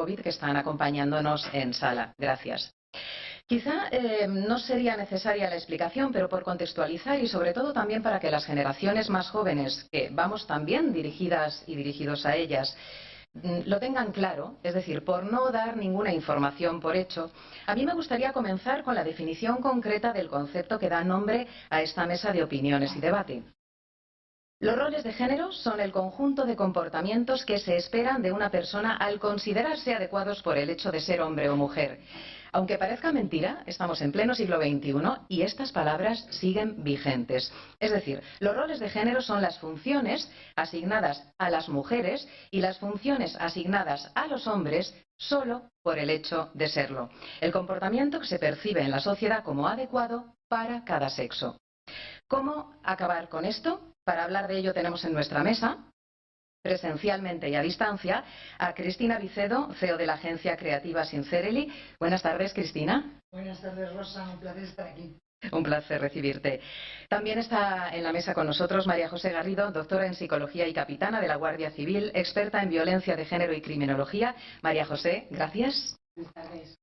COVID que están acompañándonos en sala. Gracias. Quizá no sería necesaria la explicación, pero por contextualizar y sobre todo también para que las generaciones más jóvenes, que vamos también dirigidas y dirigidos a ellas, lo tengan claro, es decir, por no dar ninguna información por hecho, a mí me gustaría comenzar con la definición concreta del concepto que da nombre a esta mesa de opiniones y debate. Los roles de género son el conjunto de comportamientos que se esperan de una persona al considerarse adecuados por el hecho de ser hombre o mujer. Aunque parezca mentira, estamos en pleno siglo XXI y estas palabras siguen vigentes. Es decir, los roles de género son las funciones asignadas a las mujeres y las funciones asignadas a los hombres solo por el hecho de serlo. El comportamiento que se percibe en la sociedad como adecuado para cada sexo. ¿Cómo acabar con esto? Para hablar de ello tenemos en nuestra mesa, presencialmente y a distancia, a Cristina Vicedo, CEO de la agencia creativa Sincerely. Buenas tardes, Cristina. Buenas tardes, Rosa. Un placer estar aquí. Un placer recibirte. También está en la mesa con nosotros María José Garrido, doctora en Psicología y capitana de la Guardia Civil, experta en violencia de género y criminología. María José, gracias. Buenas tardes.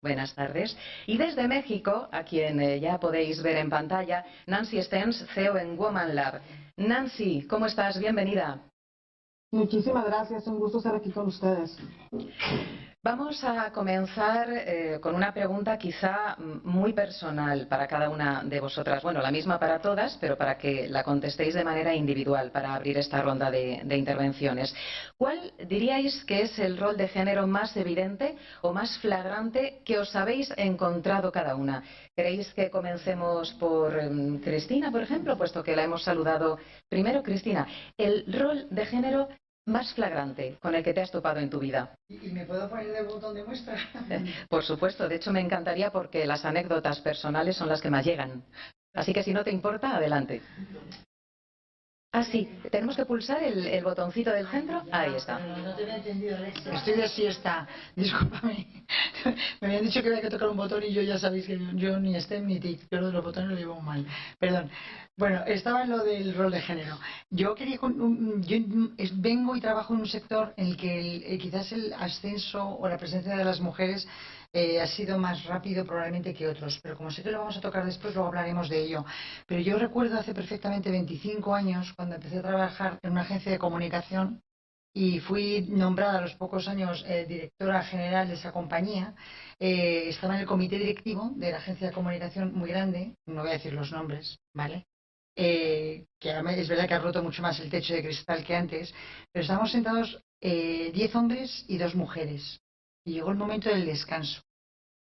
Buenas tardes. Y desde México, a quien ya podéis ver en pantalla, Nancy Stens, CEO en Woman Lab. Nancy, ¿cómo estás? Bienvenida. Muchísimas gracias, un gusto estar aquí con ustedes. Vamos a comenzar con una pregunta quizá muy personal para cada una de vosotras. Bueno, la misma para todas, pero para que la contestéis de manera individual para abrir esta ronda de intervenciones. ¿Cuál diríais que es el rol de género más evidente o más flagrante que os habéis encontrado cada una? ¿Queréis que comencemos por Cristina, por ejemplo, puesto que la hemos saludado primero? Cristina, el rol de género más flagrante con el que te has topado en tu vida. ¿Y me puedo poner el botón de muestra? Por supuesto, de hecho me encantaría porque las anécdotas personales son las que más llegan. Así que si no te importa, adelante. Ah, sí, tenemos que pulsar el botoncito del centro. Ahí está. No te había entendido, Alex. Estoy de siesta, discúlpame. Me habían dicho que había que tocar un botón y yo ya sabéis que yo ni STEM ni TIC, yo lo de los botones lo llevo mal. Perdón. Bueno, estaba en lo del rol de género. Yo vengo y trabajo en un sector en el que quizás el ascenso o la presencia de las mujeres ha sido más rápido probablemente que otros, pero como sé que lo vamos a tocar después, luego hablaremos de ello. Pero yo recuerdo hace perfectamente 25 años, cuando empecé a trabajar en una agencia de comunicación y fui nombrada a los pocos años directora general de esa compañía, estaba en el comité directivo de la agencia de comunicación muy grande, no voy a decir los nombres, ¿vale? Que es verdad que ha roto mucho más el techo de cristal que antes, pero estábamos sentados 10 hombres y 2 mujeres. Y llegó el momento del descanso.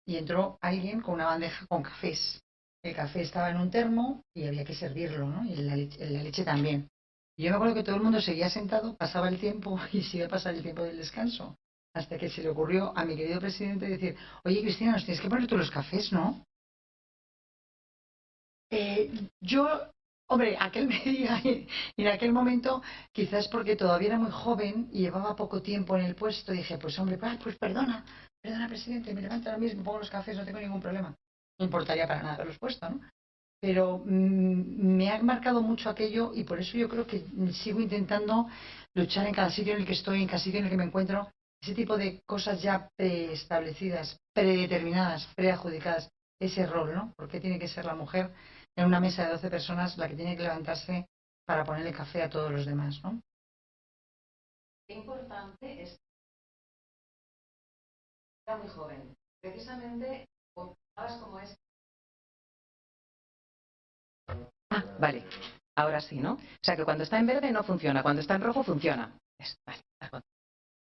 Y entró alguien con una bandeja con cafés. El café estaba en un termo y había que servirlo, ¿no? Y la leche también. Y yo me acuerdo que todo el mundo seguía sentado, pasaba el tiempo y se iba a pasar el tiempo del descanso. Hasta que se le ocurrió a mi querido presidente decir: oye, Cristina, nos tienes que poner tú los cafés, ¿no? Yo, hombre, aquel día y en aquel momento, quizás porque todavía era muy joven y llevaba poco tiempo en el puesto, dije: pues hombre, pues perdona, presidente, me levanto ahora mismo, pongo los cafés, no tengo ningún problema. No importaría para nada haberlos puesto, ¿no? Pero me ha marcado mucho aquello y por eso yo creo que sigo intentando luchar en cada sitio en el que estoy, en cada sitio en el que me encuentro, ese tipo de cosas ya preestablecidas, predeterminadas, preadjudicadas, ese rol, ¿no? ¿Por qué tiene que ser la mujer en una mesa de 12 personas la que tiene que levantarse para ponerle café a todos los demás, ¿no? Qué importante es. Era muy joven. Precisamente, como es. Ah, vale. Ahora sí, ¿no? O sea que cuando está en verde no funciona, cuando está en rojo funciona. Vale.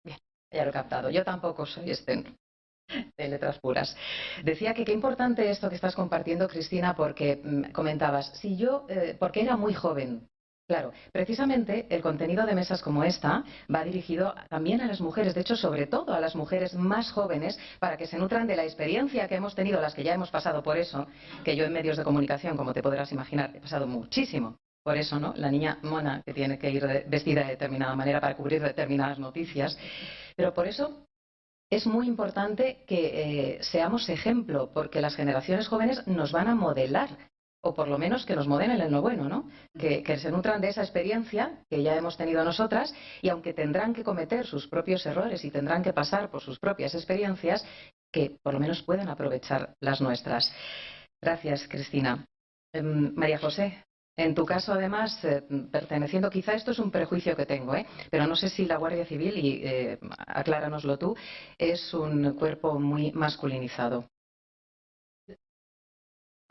Bien, ya lo he captado. Yo tampoco soy de letras puras. Decía que qué importante esto que estás compartiendo, Cristina, porque comentabas, si yo, porque era muy joven. Claro, precisamente el contenido de mesas como esta va dirigido también a las mujeres, de hecho, sobre todo a las mujeres más jóvenes, para que se nutran de la experiencia que hemos tenido, las que ya hemos pasado por eso, que yo en medios de comunicación, como te podrás imaginar, he pasado muchísimo. Por eso, ¿no? La niña mona que tiene que ir vestida de determinada manera para cubrir determinadas noticias. Pero por eso es muy importante que seamos ejemplo, porque las generaciones jóvenes nos van a modelar o por lo menos que nos modelen en lo bueno, ¿no? Que se nutran de esa experiencia que ya hemos tenido nosotras, y aunque tendrán que cometer sus propios errores y tendrán que pasar por sus propias experiencias, que por lo menos puedan aprovechar las nuestras. Gracias, Cristina. María José, en tu caso, además, perteneciendo, quizá esto es un prejuicio que tengo, pero no sé si la Guardia Civil, y acláranoslo tú, es un cuerpo muy masculinizado.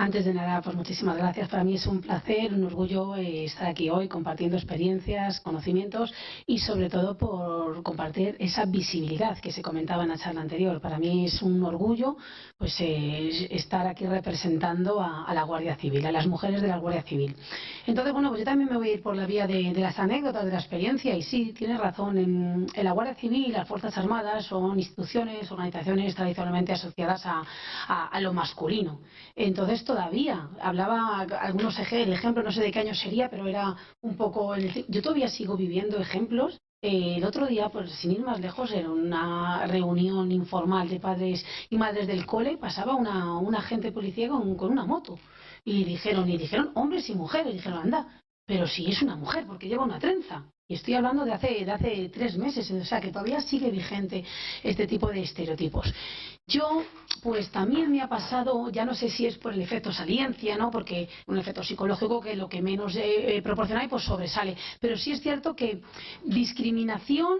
Antes de nada, pues muchísimas gracias. Para mí es un placer, un orgullo estar aquí hoy compartiendo experiencias, conocimientos y sobre todo por compartir esa visibilidad que se comentaba en la charla anterior. Para mí es un orgullo pues estar aquí representando a la Guardia Civil, a las mujeres de la Guardia Civil. Entonces, bueno, pues yo también me voy a ir por la vía de las anécdotas, de la experiencia, y sí, tienes razón, en la Guardia Civil, las Fuerzas Armadas son instituciones, organizaciones tradicionalmente asociadas a lo masculino. Entonces, todavía hablaba algunos el ejemplo, no sé de qué año sería, pero era un poco yo todavía sigo viviendo ejemplos. El otro día, pues sin ir más lejos, era una reunión informal de padres y madres del cole, pasaba un agente policía con una moto y dijeron hombres y mujeres, dijeron, anda, pero si es una mujer porque lleva una trenza. Y estoy hablando de hace 3 meses, o sea que todavía sigue vigente este tipo de estereotipos. Yo, pues también me ha pasado, ya no sé si es por el efecto saliencia, ¿no? Porque un efecto psicológico que lo que menos proporciona y pues sobresale. Pero sí es cierto que discriminación,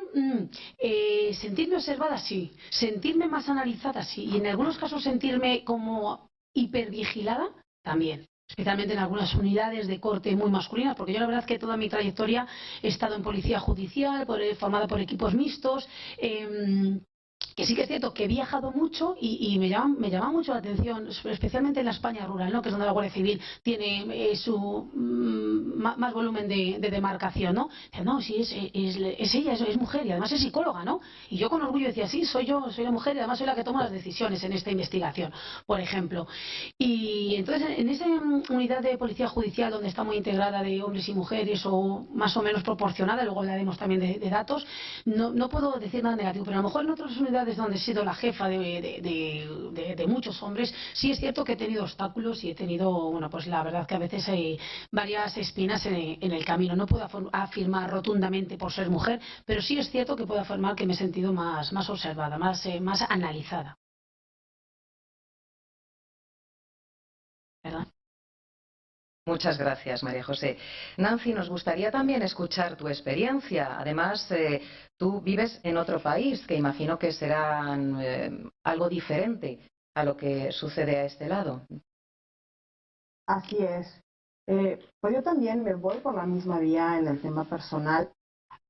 sentirme observada, sí. Sentirme más analizada, sí. Y en algunos casos sentirme como hipervigilada, también. Especialmente en algunas unidades de corte muy masculinas, porque yo la verdad es que toda mi trayectoria he estado en policía judicial, formada por equipos mixtos, que sí que es cierto que he viajado mucho y me llama mucho la atención, especialmente en la España rural, ¿no? Que es donde la Guardia Civil tiene más volumen de demarcación, ¿no? Dice, no, sí, es ella, es mujer y además es psicóloga, ¿no? Y yo con orgullo decía, sí, soy yo, soy la mujer y además soy la que toma las decisiones en esta investigación, por ejemplo. Y entonces en esa unidad de policía judicial donde está muy integrada de hombres y mujeres o más o menos proporcionada, luego hablaremos también de datos, no puedo decir nada negativo, pero a lo mejor en otras unidades donde he sido la jefa de muchos hombres, sí es cierto que he tenido obstáculos y he tenido, bueno, pues la verdad que a veces hay varias espinas en el camino. No puedo afirmar rotundamente por ser mujer, pero sí es cierto que puedo afirmar que me he sentido más observada, más analizada. ¿Verdad? Muchas gracias, María José. Nancy, nos gustaría también escuchar tu experiencia. Además, tú vives en otro país, que imagino que será algo diferente a lo que sucede a este lado. Así es. Pues yo también me voy por la misma vía en el tema personal.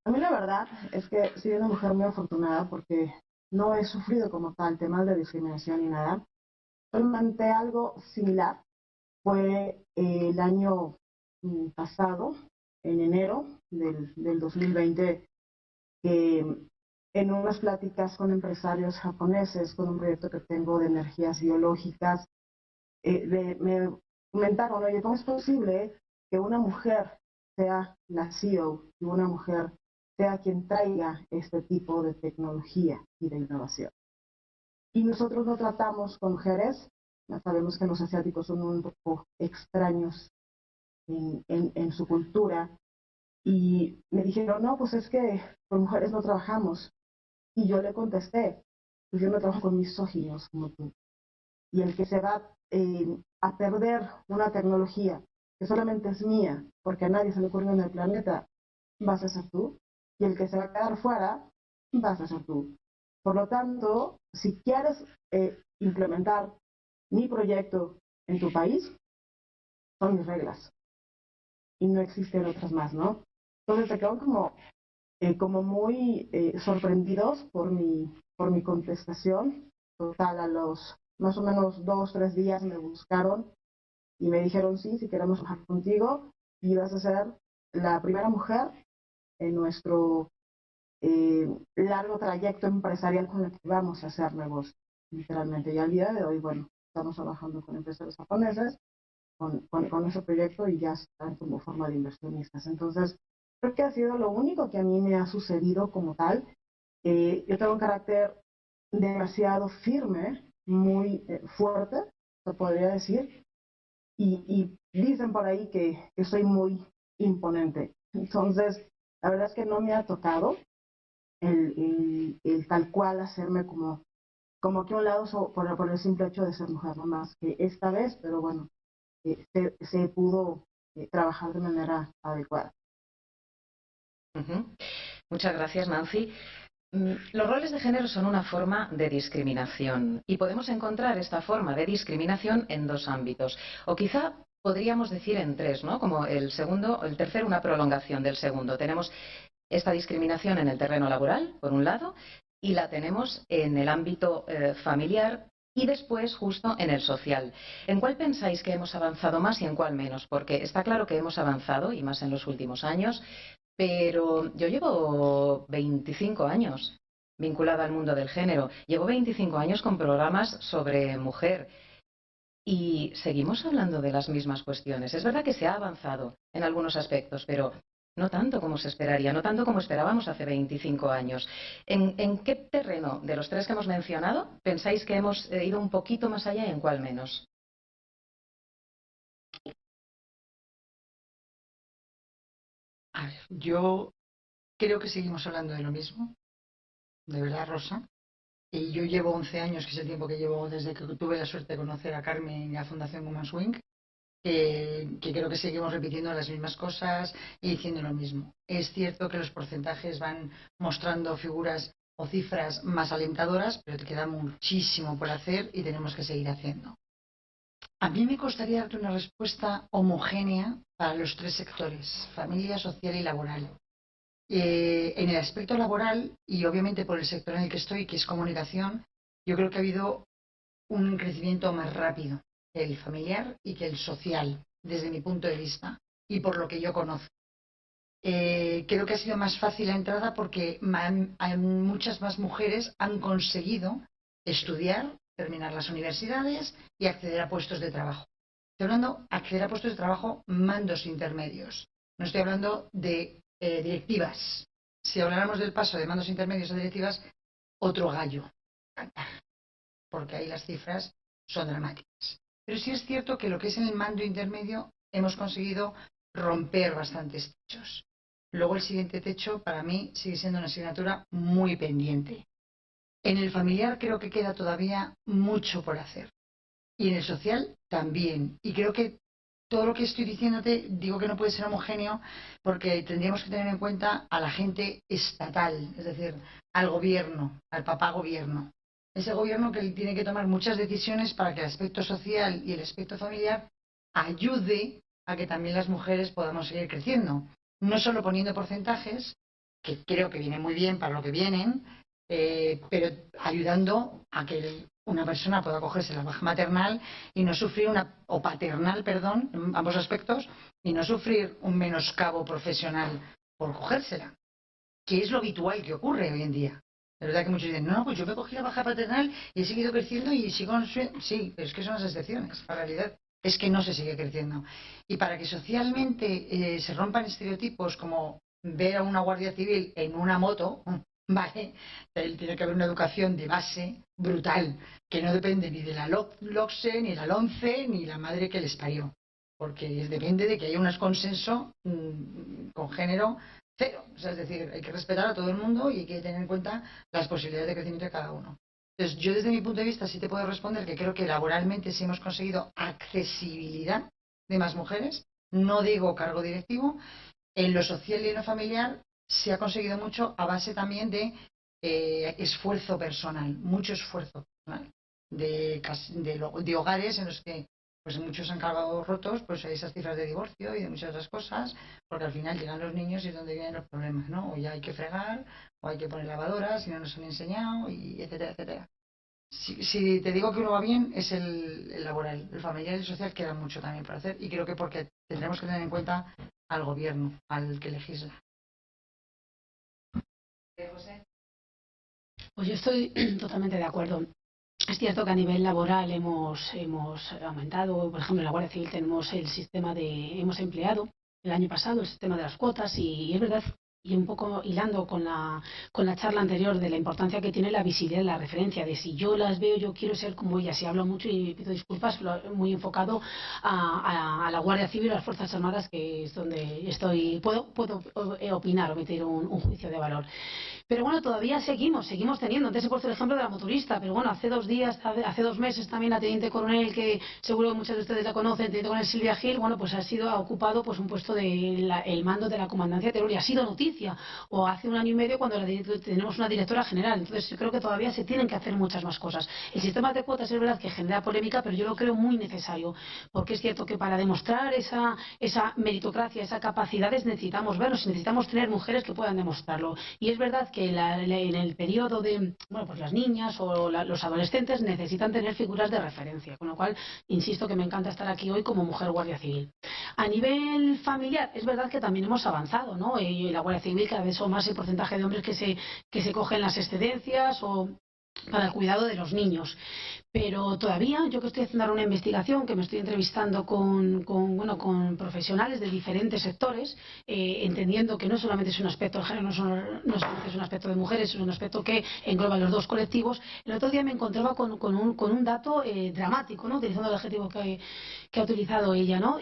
A mí la verdad es que soy una mujer muy afortunada porque no he sufrido como tal temas de discriminación ni nada. Solamente algo similar fue el año pasado, en enero del 2020, que en unas pláticas con empresarios japoneses, con un proyecto que tengo de energías biológicas, me comentaron, oye, ¿cómo es posible que una mujer sea la CEO y una mujer sea quien traiga este tipo de tecnología y de innovación? Y nosotros no tratamos con mujeres, ya sabemos que los asiáticos son un poco extraños en su cultura, y me dijeron, no, pues es que con mujeres no trabajamos. Y yo le contesté, pues yo no trabajo con misóginos como tú. Y el que se va a perder una tecnología que solamente es mía, porque a nadie se le ocurrió en el planeta, vas a ser tú. Y el que se va a quedar fuera, vas a ser tú. Por lo tanto, si quieres implementar mi proyecto en tu país, son mis reglas. Y no existen otras más, ¿no? Entonces se quedan como muy sorprendidos por mi contestación. Total, a los más o menos 2, 3 días me buscaron y me dijeron, sí, si queremos trabajar contigo, y vas a ser la primera mujer en nuestro largo trayecto empresarial con el que vamos a hacer negocio, literalmente. Y al día de hoy, bueno, estamos trabajando con empresarios japoneses, con ese proyecto, y ya están como forma de inversionistas. Entonces, creo que ha sido lo único que a mí me ha sucedido como tal. Yo tengo un carácter demasiado firme, muy fuerte, se podría decir, y dicen por ahí que soy muy imponente. Entonces, la verdad es que no me ha tocado el tal cual hacerme como que a un lado por el simple hecho de ser mujer, no más que esta vez, pero bueno, se pudo trabajar de manera adecuada. Muchas gracias, Nancy. Los roles de género son una forma de discriminación y podemos encontrar esta forma de discriminación en dos ámbitos, o quizá podríamos decir en tres, ¿no? Como el segundo, el tercero, una prolongación del segundo. Tenemos esta discriminación en el terreno laboral, por un lado, y la tenemos en el ámbito familiar y después justo en el social. ¿En cuál pensáis que hemos avanzado más y en cuál menos? Porque está claro que hemos avanzado, y más en los últimos años, pero yo llevo 25 años vinculada al mundo del género. Llevo 25 años con programas sobre mujer y seguimos hablando de las mismas cuestiones. Es verdad que se ha avanzado en algunos aspectos, pero no tanto como se esperaría, no tanto como esperábamos hace 25 años. ¿En qué terreno de los tres que hemos mencionado pensáis que hemos ido un poquito más allá y en cuál menos? A ver, yo creo que seguimos hablando de lo mismo, de verdad, Rosa. Y yo llevo 11 años, que es el tiempo que llevo desde que tuve la suerte de conocer a Carmen y la Fundación Women's Wing, que creo que seguimos repitiendo las mismas cosas y diciendo lo mismo. Es cierto que los porcentajes van mostrando figuras o cifras más alentadoras, pero te queda muchísimo por hacer y tenemos que seguir haciendo. A mí me costaría darte una respuesta homogénea para los tres sectores, familia, social y laboral. En el aspecto laboral, y obviamente por el sector en el que estoy, que es comunicación, yo creo que ha habido un crecimiento más rápido que el familiar y que el social, desde mi punto de vista, y por lo que yo conozco. Creo que ha sido más fácil la entrada porque muchas más mujeres han conseguido estudiar, terminar las universidades y acceder a puestos de trabajo. Estoy hablando de acceder a puestos de trabajo mandos intermedios. No estoy hablando de directivas. Si habláramos del paso de mandos intermedios a directivas, otro gallo cantar, porque ahí las cifras son dramáticas. Pero sí es cierto que lo que es en el mando intermedio hemos conseguido romper bastantes techos. Luego el siguiente techo para mí sigue siendo una asignatura muy pendiente. En el familiar creo que queda todavía mucho por hacer. Y en el social también. Y creo que todo lo que estoy diciéndote, digo que no puede ser homogéneo porque tendríamos que tener en cuenta a la gente estatal, es decir, al gobierno, al papá gobierno. Ese gobierno que tiene que tomar muchas decisiones para que el aspecto social y el aspecto familiar ayude a que también las mujeres podamos seguir creciendo. No solo poniendo porcentajes, que creo que viene muy bien para lo que vienen, pero ayudando a que una persona pueda cogerse la baja maternal y no sufrir o paternal, perdón, en ambos aspectos, y no sufrir un menoscabo profesional por cogérsela, que es lo habitual que ocurre hoy en día. De verdad que muchos dicen, no, pues yo me cogí la baja paternal y he seguido creciendo y sigo... Sí, pero es que son las excepciones. La realidad es que no se sigue creciendo. Y para que socialmente se rompan estereotipos como ver a una guardia civil en una moto, ¿vale? Tiene que haber una educación de base brutal, que no depende ni de la LOCSE, ni la LONCE, ni la madre que les parió. Porque depende de que haya un consenso con género cero. O sea, es decir, hay que respetar a todo el mundo y hay que tener en cuenta las posibilidades de crecimiento de cada uno. Entonces, yo desde mi punto de vista sí te puedo responder que creo que laboralmente sí hemos conseguido accesibilidad de más mujeres. No digo cargo directivo. En lo social y en lo familiar se ha conseguido mucho a base también de esfuerzo personal, mucho esfuerzo personal, de hogares en los que pues muchos han acabado rotos, pues hay esas cifras de divorcio y de muchas otras cosas, porque al final llegan los niños y es donde vienen los problemas, ¿no? O ya hay que fregar, o hay que poner lavadoras si no nos han enseñado, y etcétera, etcétera. Si te digo que uno va bien, es el laboral. El familiar y el social queda mucho también por hacer, y creo que porque tendremos que tener en cuenta al gobierno, al que legisla. José. Pues yo estoy totalmente de acuerdo. Es cierto que a nivel laboral hemos aumentado, por ejemplo, en la Guardia Civil tenemos hemos empleado el año pasado el sistema de las cuotas y es verdad Y un poco hilando con la charla anterior de la importancia que tiene la visibilidad, la referencia, de si yo las veo, yo quiero ser como ellas. Y hablo mucho y pido disculpas, pero muy enfocado a la Guardia Civil, a las Fuerzas Armadas, que es donde puedo opinar o emitir un juicio de valor. Pero bueno, todavía seguimos teniendo. Antes he puesto el ejemplo de la motorista, pero bueno, hace 2 días, hace 2 meses también la teniente coronel, que seguro que muchos de ustedes la conocen, teniente coronel Silvia Gil, bueno, pues ha ocupado pues un puesto el mando de la comandancia de Teruel y ha sido noticia. O hace 1 año y medio cuando tenemos una directora general. Entonces yo creo que todavía se tienen que hacer muchas más cosas. El sistema de cuotas es verdad que genera polémica, pero yo lo creo muy necesario, porque es cierto que para demostrar esa meritocracia, esa capacidades, necesitamos vernos, necesitamos tener mujeres que puedan demostrarlo. Y es verdad que en el periodo de, bueno, pues las niñas o los adolescentes necesitan tener figuras de referencia, con lo cual insisto que me encanta estar aquí hoy como mujer guardia civil. A nivel familiar, es verdad que también hemos avanzado, ¿no? La Guardia Civil cada vez son más el porcentaje de hombres que se cogen las excedencias o para el cuidado de los niños. Pero todavía, yo que estoy haciendo ahora una investigación, que me estoy entrevistando con profesionales de diferentes sectores, entendiendo que no solamente es un aspecto del género, no solamente es un aspecto de mujeres, es un aspecto que engloba los dos colectivos. El otro día me encontraba con un dato dramático, ¿no? Utilizando el adjetivo que ha utilizado ella, ¿no?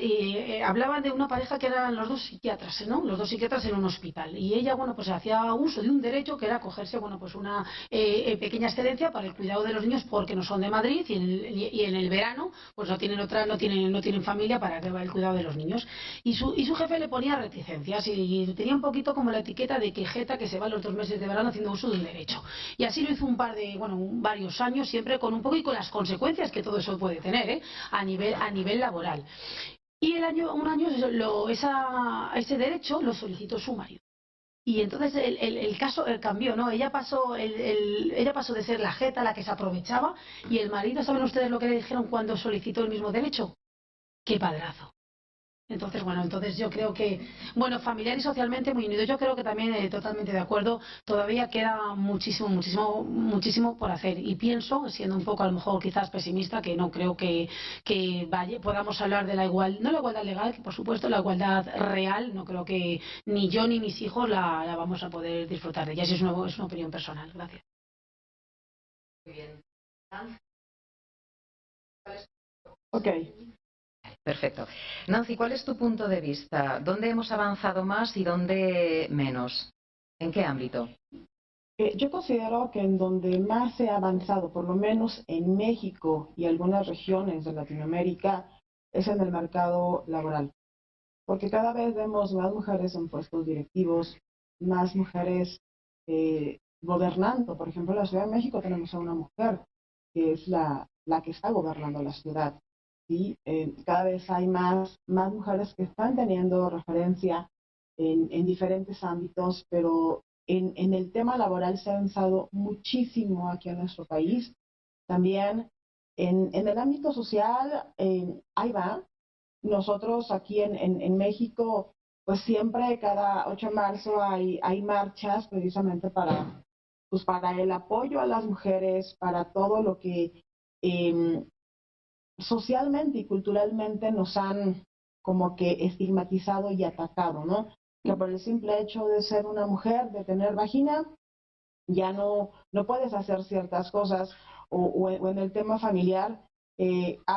Hablaban de una pareja que eran los dos psiquiatras, ¿no? Los dos psiquiatras en un hospital. Y ella, bueno, pues hacía uso de un derecho que era cogerse, bueno, pues una pequeña excedencia para el cuidado de los niños porque no son de Madrid y en el verano pues no tienen familia para el cuidado de los niños. Y su jefe le ponía reticencias y tenía un poquito como la etiqueta de quejeta que se va los 2 meses de verano haciendo uso de un derecho. Y así lo hizo varios años, siempre con un poco y con las consecuencias que todo eso puede tener, a nivel laboral. Y un año ese derecho lo solicitó su marido. Y entonces el caso cambió, ¿no? Ella pasó de ser la jeta, la que se aprovechaba, y el marido, ¿saben ustedes lo que le dijeron cuando solicitó el mismo derecho? ¡Qué padrazo! Entonces, entonces yo creo que, familiar y socialmente muy unido. Yo creo que también, totalmente de acuerdo, todavía queda muchísimo por hacer. Y pienso, siendo un poco a lo mejor quizás pesimista, que no creo que podamos hablar de la igualdad, no la igualdad legal, que por supuesto la igualdad real, no creo que ni yo ni mis hijos la vamos a poder disfrutar de ella. Es una opinión personal. Gracias. Muy bien. Ok. Perfecto. Nancy, ¿cuál es tu punto de vista? ¿Dónde hemos avanzado más y dónde menos? ¿En qué ámbito? Yo considero que en donde más se ha avanzado, por lo menos en México y algunas regiones de Latinoamérica, es en el mercado laboral. Porque cada vez vemos más mujeres en puestos directivos, más mujeres gobernando. Por ejemplo, en la Ciudad de México tenemos a una mujer que es la que está gobernando la ciudad. ¿Sí? Cada vez hay más mujeres que están teniendo referencia en diferentes ámbitos, pero en el tema laboral se ha avanzado muchísimo aquí en nuestro país. También en el ámbito social, ahí va. Nosotros aquí en México, pues siempre cada 8 de marzo hay marchas precisamente para el apoyo a las mujeres, para todo lo que socialmente y culturalmente nos han como que estigmatizado y atacado, ¿no? Que por el simple hecho de ser una mujer, de tener vagina, ya no puedes hacer ciertas cosas, o en el tema familiar,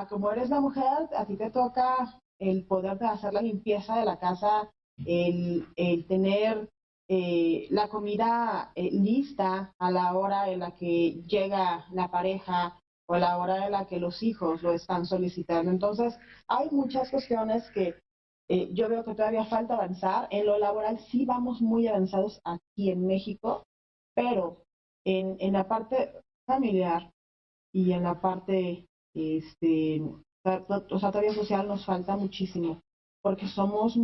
como eres la mujer, a ti te toca el poder de hacer la limpieza de la casa, el tener la comida lista a la hora en la que llega la pareja o a la hora en la que los hijos lo están solicitando. Entonces, hay muchas cuestiones que yo veo que todavía falta avanzar. En lo laboral sí vamos muy avanzados aquí en México, pero en la parte familiar y en la parte, o sea, todavía social nos falta muchísimo, porque somos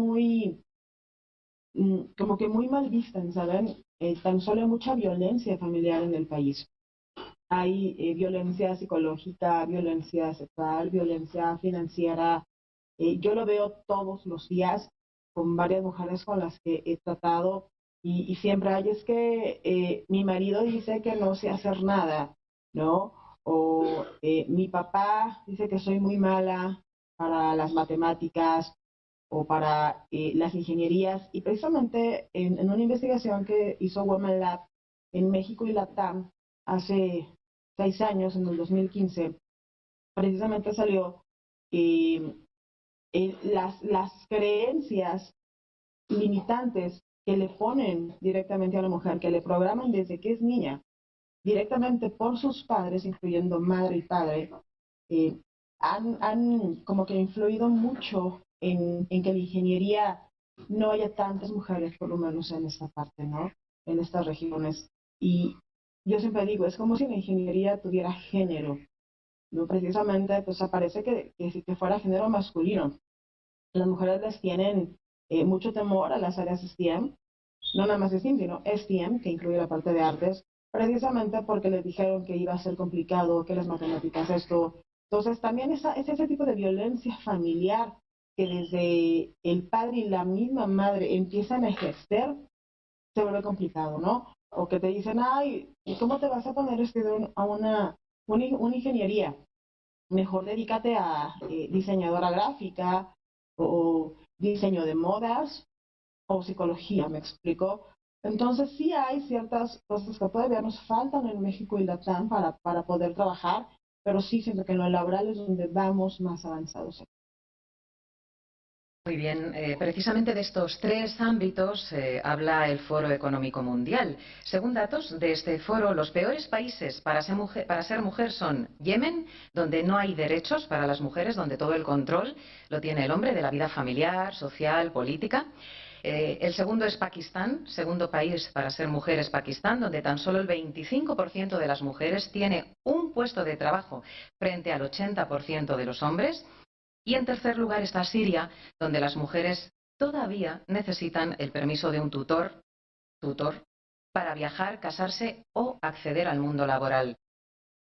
como que muy mal vistas, ¿saben? Tan solo hay mucha violencia familiar en el país. Hay violencia psicológica, violencia sexual, violencia financiera. Yo lo veo todos los días con varias mujeres con las que he tratado y siempre hay, es que mi marido dice que no sé hacer nada, ¿no? O mi papá dice que soy muy mala para las matemáticas, o para las ingenierías. Y precisamente en una investigación que hizo Women Lab en México y Latam hace 6 años, en el 2015, precisamente salió eh, las creencias limitantes que le ponen directamente a la mujer, que le programan desde que es niña, directamente por sus padres, incluyendo madre y padre, eh, han como que influido mucho en que la ingeniería no haya tantas mujeres, por lo menos en esta parte, ¿no? En estas regiones. Y yo siempre digo, es como si la ingeniería tuviera género, ¿no? Precisamente, pues parece que fuera género masculino. Las mujeres les tienen mucho temor a las áreas STEM, no nada más STEM, sino STEM, que incluye la parte de artes, precisamente porque les dijeron que iba a ser complicado, que las matemáticas esto. Entonces también es ese tipo de violencia familiar que desde el padre y la misma madre empiezan a ejercer, se vuelve complicado, ¿no? O que te dicen, ay, ¿y cómo te vas a poner a estudiar una ingeniería? Mejor dedícate a diseñadora gráfica o diseño de modas o psicología, ¿me explico? Entonces sí hay ciertas cosas que todavía nos faltan en México y Latam para poder trabajar, pero sí siento que en lo laboral es donde vamos más avanzados. Muy bien, precisamente de estos tres ámbitos habla el Foro Económico Mundial. Según datos de este foro, los peores países para ser mujer son Yemen, donde no hay derechos para las mujeres, donde todo el control lo tiene el hombre de la vida familiar, social, política. El segundo es Pakistán, segundo país para ser mujer es Pakistán, donde tan solo el 25% de las mujeres tiene un puesto de trabajo frente al 80% de los hombres. Y en tercer lugar está Siria, donde las mujeres todavía necesitan el permiso de un tutor, para viajar, casarse o acceder al mundo laboral.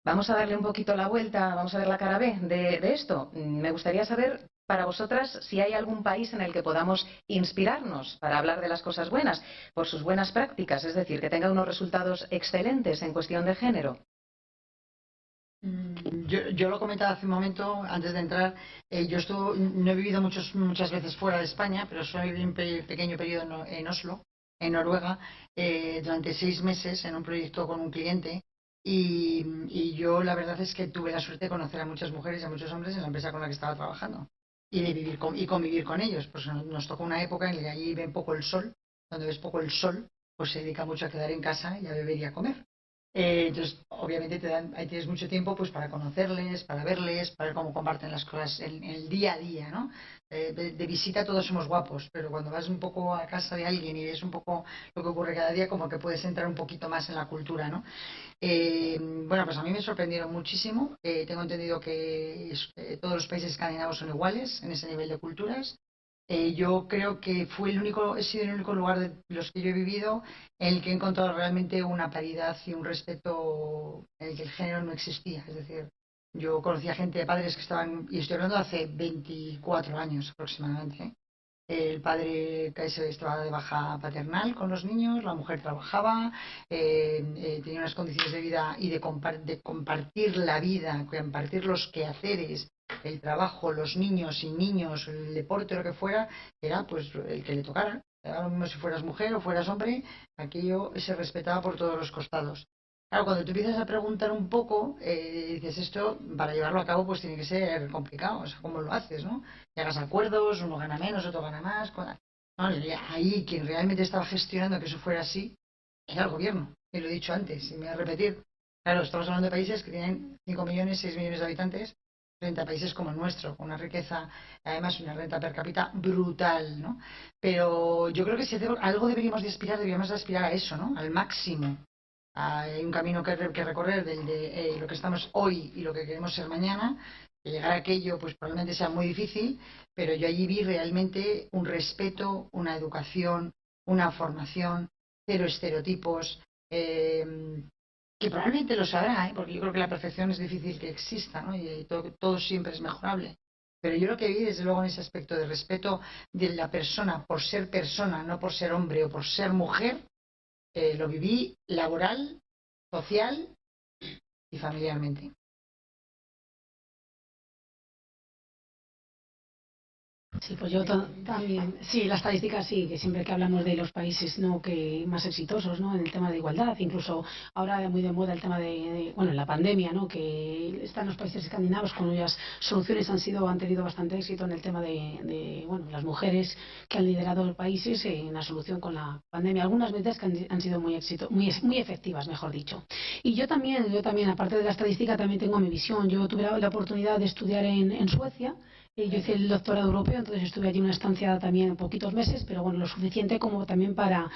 Vamos a darle un poquito la vuelta, vamos a ver la cara B de esto. Me gustaría saber para vosotras si hay algún país en el que podamos inspirarnos para hablar de las cosas buenas, por sus buenas prácticas, es decir, que tenga unos resultados excelentes en cuestión de género. Yo lo comentaba hace un momento, antes de entrar, no he vivido muchas veces fuera de España, pero soy un pequeño periodo en Oslo, en Noruega, durante 6 meses en un proyecto con un cliente. Y yo la verdad es que tuve la suerte de conocer a muchas mujeres y a muchos hombres en la empresa con la que estaba trabajando y de y convivir con ellos. Pues nos tocó una época en la que allí ven poco el sol, donde ves poco el sol, pues se dedica mucho a quedar en casa y a beber y a comer. Entonces, obviamente ahí tienes mucho tiempo pues para conocerles, para verles, para ver cómo comparten las cosas en el día a día, ¿no? De visita todos somos guapos, pero cuando vas un poco a casa de alguien y ves un poco lo que ocurre cada día, como que puedes entrar un poquito más en la cultura, ¿no? Bueno, pues a mí me sorprendieron muchísimo. Tengo entendido que todos los países escandinavos son iguales en ese nivel de culturas. Yo creo que he sido el único lugar de los que yo he vivido en el que he encontrado realmente una paridad y un respeto en el que el género no existía. Es decir, yo conocía gente de padres que estaban, y estoy hablando de hace 24 años aproximadamente. El padre que se estaba de baja paternal con los niños, la mujer trabajaba, tenía unas condiciones de vida y de compartir la vida, compartir los quehaceres, el trabajo, los niños y niños, el deporte, lo que fuera, era pues el que le tocara. Era lo mismo si fueras mujer o fueras hombre, aquello se respetaba por todos los costados. Claro, cuando tú empiezas a preguntar un poco, dices esto, para llevarlo a cabo pues tiene que ser complicado, o sea, ¿cómo lo haces, no? Que hagas acuerdos, uno gana menos, otro gana más. No, ahí quien realmente estaba gestionando que eso fuera así era el gobierno, y lo he dicho antes, y me voy a repetir. Claro, estamos hablando de países que tienen 5 millones, 6 millones de habitantes, frente a países como el nuestro, con una riqueza, además una renta per cápita brutal, ¿no? Pero yo creo que si algo deberíamos de aspirar a eso, ¿no? Al máximo. Hay un camino que recorrer de lo que estamos hoy y lo que queremos ser mañana. Que llegar a aquello, pues probablemente sea muy difícil, pero yo allí vi realmente un respeto, una educación, una formación, cero estereotipos, que probablemente lo sabrá, porque yo creo que la perfección es difícil que exista, ¿no? Y todo siempre es mejorable. Pero yo lo que vi, desde luego, en ese aspecto de respeto de la persona, no por ser hombre o por ser mujer, lo viví laboral, social y familiarmente. Sí, pues yo también, sí, la estadística sí, que siempre que hablamos de los países no que más exitosos, ¿no? En el tema de igualdad, incluso ahora muy de moda el tema bueno, la pandemia, ¿no? Que están los países escandinavos cuyas soluciones han tenido bastante éxito en el tema bueno, las mujeres que han liderado países en la solución con la pandemia. Algunas medidas que han sido muy efectivas, mejor dicho. Y yo también, aparte de la estadística, también tengo mi visión. Yo tuve la oportunidad de estudiar en Suecia. Yo hice el doctorado europeo, entonces estuve allí una estancia también poquitos meses, pero bueno, lo suficiente como también para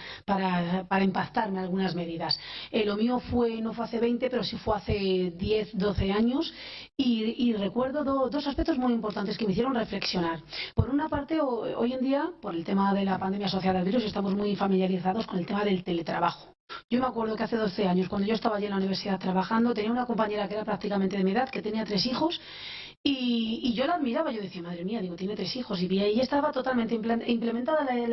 impactarme algunas medidas. Lo mío no fue hace 20, pero sí fue hace 10, 12 años y recuerdo dos aspectos muy importantes que me hicieron reflexionar. Por una parte, hoy en día, por el tema de la pandemia asociada al virus, estamos muy familiarizados con el tema del teletrabajo. Yo me acuerdo que hace 12 años, cuando yo estaba allí en la universidad trabajando, tenía una compañera que era prácticamente de mi edad, que tenía 3 hijos, y yo la admiraba, yo decía, madre mía, digo, tiene 3 hijos, y ahí estaba totalmente implementada el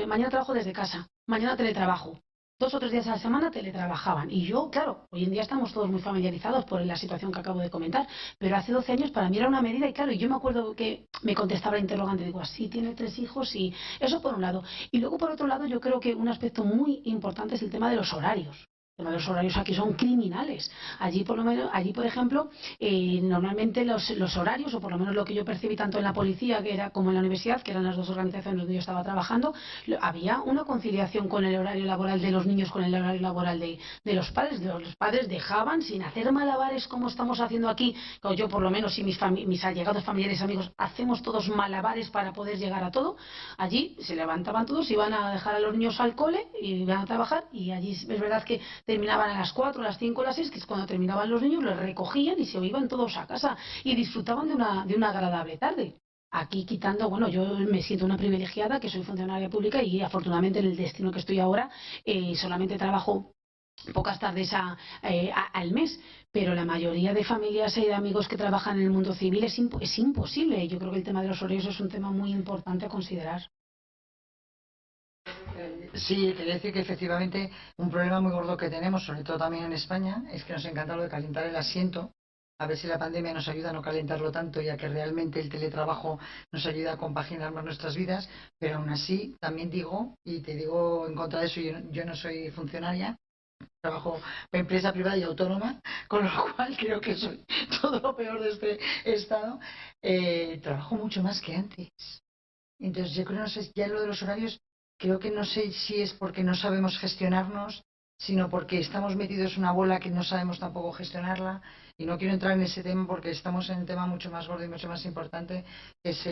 mañana trabajo desde casa, mañana teletrabajo. 2 o 3 días a la semana teletrabajaban. Y yo, claro, hoy en día estamos todos muy familiarizados por la situación que acabo de comentar, pero hace 12 años para mí era una medida y claro, y yo me acuerdo que me contestaba el interrogante, digo, así tiene 3 hijos y eso por un lado. Y luego por otro lado yo creo que un aspecto muy importante es el tema de los horarios. El tema de los horarios aquí son criminales. Allí, por ejemplo, normalmente los horarios, o por lo menos lo que yo percibí tanto en la policía que era como en la universidad, que eran las dos organizaciones donde yo estaba trabajando, había una conciliación con el horario laboral de los niños, con el horario laboral de los padres. Los padres dejaban sin hacer malabares como estamos haciendo aquí, o yo por lo menos y mis allegados familiares, amigos, hacemos todos malabares para poder llegar a todo. Allí se levantaban todos, iban a dejar a los niños al cole y iban a trabajar, y allí es verdad que terminaban a las 4, a las 5, a las 6, que es cuando terminaban los niños, los recogían y se iban todos a casa y disfrutaban de una agradable tarde. Aquí quitando, bueno, yo me siento una privilegiada, que soy funcionaria pública y afortunadamente en el destino que estoy ahora solamente trabajo pocas tardes al mes, pero la mayoría de familias y de amigos que trabajan en el mundo civil es imposible. Yo creo que el tema de los horarios es un tema muy importante a considerar. Sí, quería decir que efectivamente un problema muy gordo que tenemos, sobre todo también en España, es que nos encanta lo de calentar el asiento. A ver si la pandemia nos ayuda a no calentarlo tanto, ya que realmente el teletrabajo nos ayuda a compaginar más nuestras vidas. Pero aún así, también digo, y te digo en contra de eso, yo no soy funcionaria, trabajo en empresa privada y autónoma, con lo cual creo que soy todo lo peor de este estado. Trabajo mucho más que antes. Entonces yo creo, no sé, ya lo de los horarios, creo que no sé si es porque no sabemos gestionarnos, sino porque estamos metidos en una bola que no sabemos tampoco gestionarla. Y no quiero entrar en ese tema porque estamos en un tema mucho más gordo y mucho más importante, que es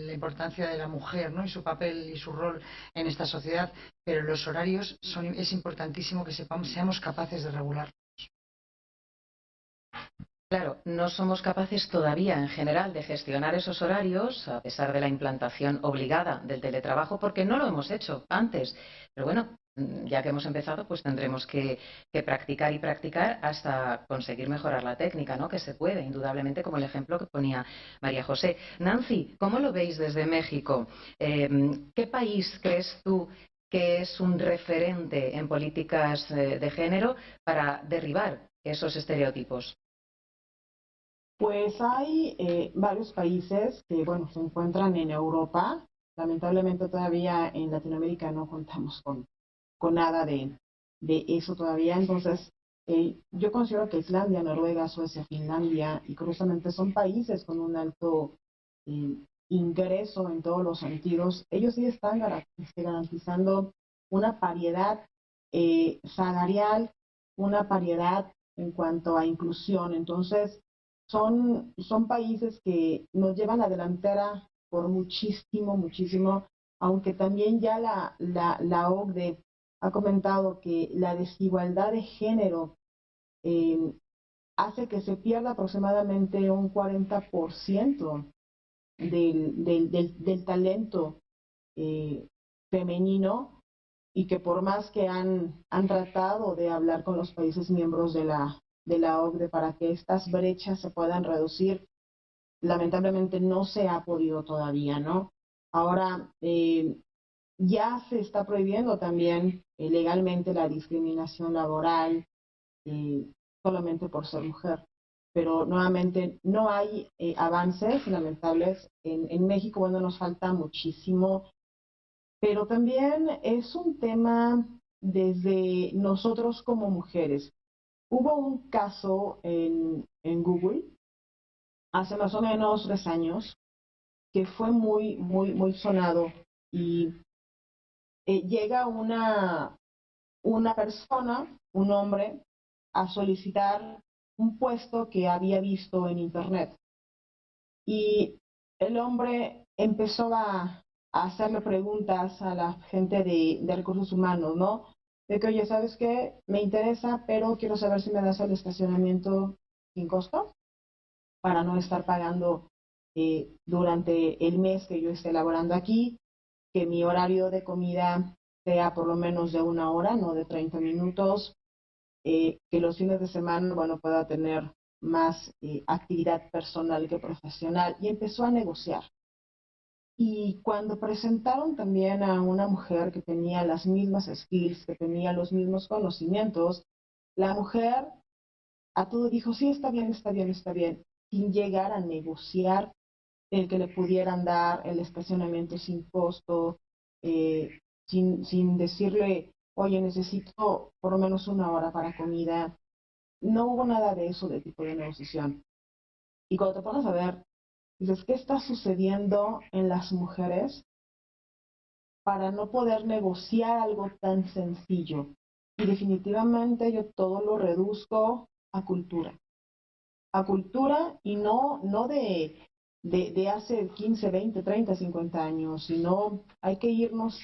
la importancia de la mujer, ¿no? Y su papel y su rol en esta sociedad. Pero los horarios es importantísimo que seamos capaces de regular. Claro, no somos capaces todavía en general de gestionar esos horarios, a pesar de la implantación obligada del teletrabajo, porque no lo hemos hecho antes. Pero bueno, ya que hemos empezado, pues tendremos que practicar y practicar hasta conseguir mejorar la técnica, ¿no? Que se puede, indudablemente, como el ejemplo que ponía María José. Nancy, ¿cómo lo veis desde México? ¿Qué país crees tú que es un referente en políticas de género para derribar esos estereotipos? Pues hay varios países que, bueno, se encuentran en Europa. Lamentablemente todavía en Latinoamérica no contamos con nada de eso todavía. Entonces, yo considero que Islandia, Noruega, Suecia, Finlandia, y curiosamente son países con un alto eh, ingreso en todos los sentidos. Ellos sí están garantizando una paridad salarial, una paridad en cuanto a inclusión. Entonces, son países que nos llevan a la delantera por muchísimo, muchísimo, aunque también ya la OCDE ha comentado que la desigualdad de género eh, hace que se pierda aproximadamente un 40% del talento eh, femenino, y que por más que han tratado de hablar con los países miembros de la OCDE para que estas brechas se puedan reducir, lamentablemente no se ha podido todavía, ¿no? Ahora, ya se está prohibiendo también legalmente la discriminación laboral, eh, solamente por ser mujer. pero nuevamente no hay avances lamentables. En México, bueno, nos falta muchísimo, pero también es un tema desde nosotros como mujeres. Hubo un caso en Google hace más o menos 3 años que fue muy sonado y llega una persona, un hombre, a solicitar un puesto que había visto en internet. Y el hombre empezó a hacerle preguntas a la gente de recursos humanos, ¿no? De que, oye, ¿sabes qué? Me interesa, pero quiero saber si me das el estacionamiento sin costo para no estar pagando durante el mes que yo esté laborando aquí, que mi horario de comida sea por lo menos de 1 hora, no de 30 minutos, que los fines de semana, bueno, pueda tener más actividad personal que profesional. Y empezó a negociar. Y cuando presentaron también a una mujer que tenía las mismas skills, que tenía los mismos conocimientos, la mujer a todo dijo, sí, está bien, está bien, está bien, sin llegar a negociar el que le pudieran dar el estacionamiento sin costo, sin decirle, oye, necesito por lo menos 1 hora para comida. No hubo nada de eso, de tipo de negociación. Y cuando te pones a ver, dices, ¿qué está sucediendo en las mujeres para no poder negociar algo tan sencillo? Y definitivamente yo todo lo reduzco a cultura. A cultura y no de hace 15, 20, 30, 50 años, sino hay que irnos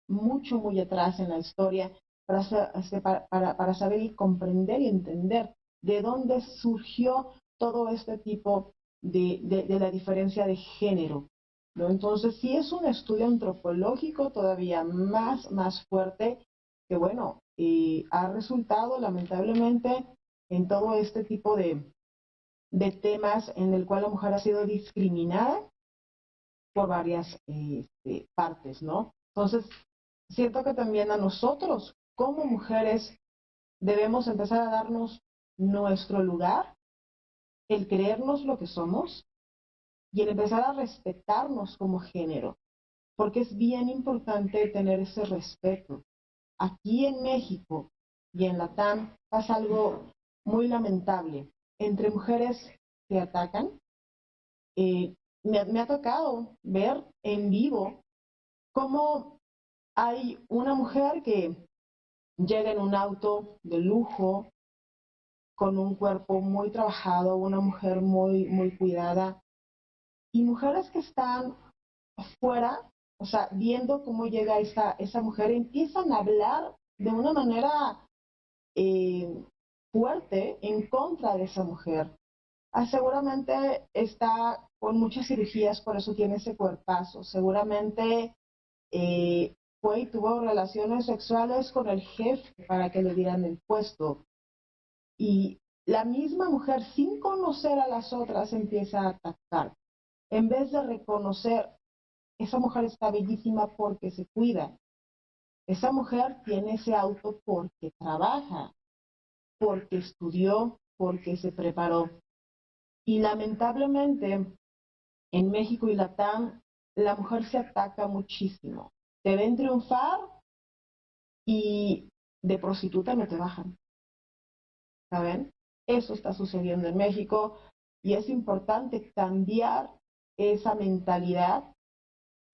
muy atrás en la historia para saber y comprender y entender de dónde surgió todo este tipo de la diferencia de género, ¿no? Entonces, sí es un estudio antropológico todavía más fuerte que, bueno, ha resultado lamentablemente en todo este tipo de temas en el cual la mujer ha sido discriminada por varias partes, ¿no? Entonces, siento que también a nosotros, como mujeres, debemos empezar a darnos nuestro lugar, el creernos lo que somos y el empezar a respetarnos como género, porque es bien importante tener ese respeto. Aquí en México y en Latam pasa algo muy lamentable. Entre mujeres se atacan. Me ha tocado ver en vivo cómo hay una mujer que llega en un auto de lujo, con un cuerpo muy trabajado, una mujer muy cuidada, y mujeres que están afuera, o sea, viendo cómo llega esa mujer, empiezan a hablar de una manera fuerte en contra de esa mujer. Seguramente está con muchas cirugías, por eso tiene ese cuerpazo. Seguramente fue y tuvo relaciones sexuales con el jefe para que le dieran el puesto. Y la misma mujer, sin conocer a las otras, empieza a atacar. En vez de reconocer, esa mujer está bellísima porque se cuida. Esa mujer tiene ese auto porque trabaja, porque estudió, porque se preparó. Y lamentablemente, en México y Latam, la mujer se ataca muchísimo. Te ven triunfar y de prostituta no te bajan. ¿Saben? Eso está sucediendo en México y es importante cambiar esa mentalidad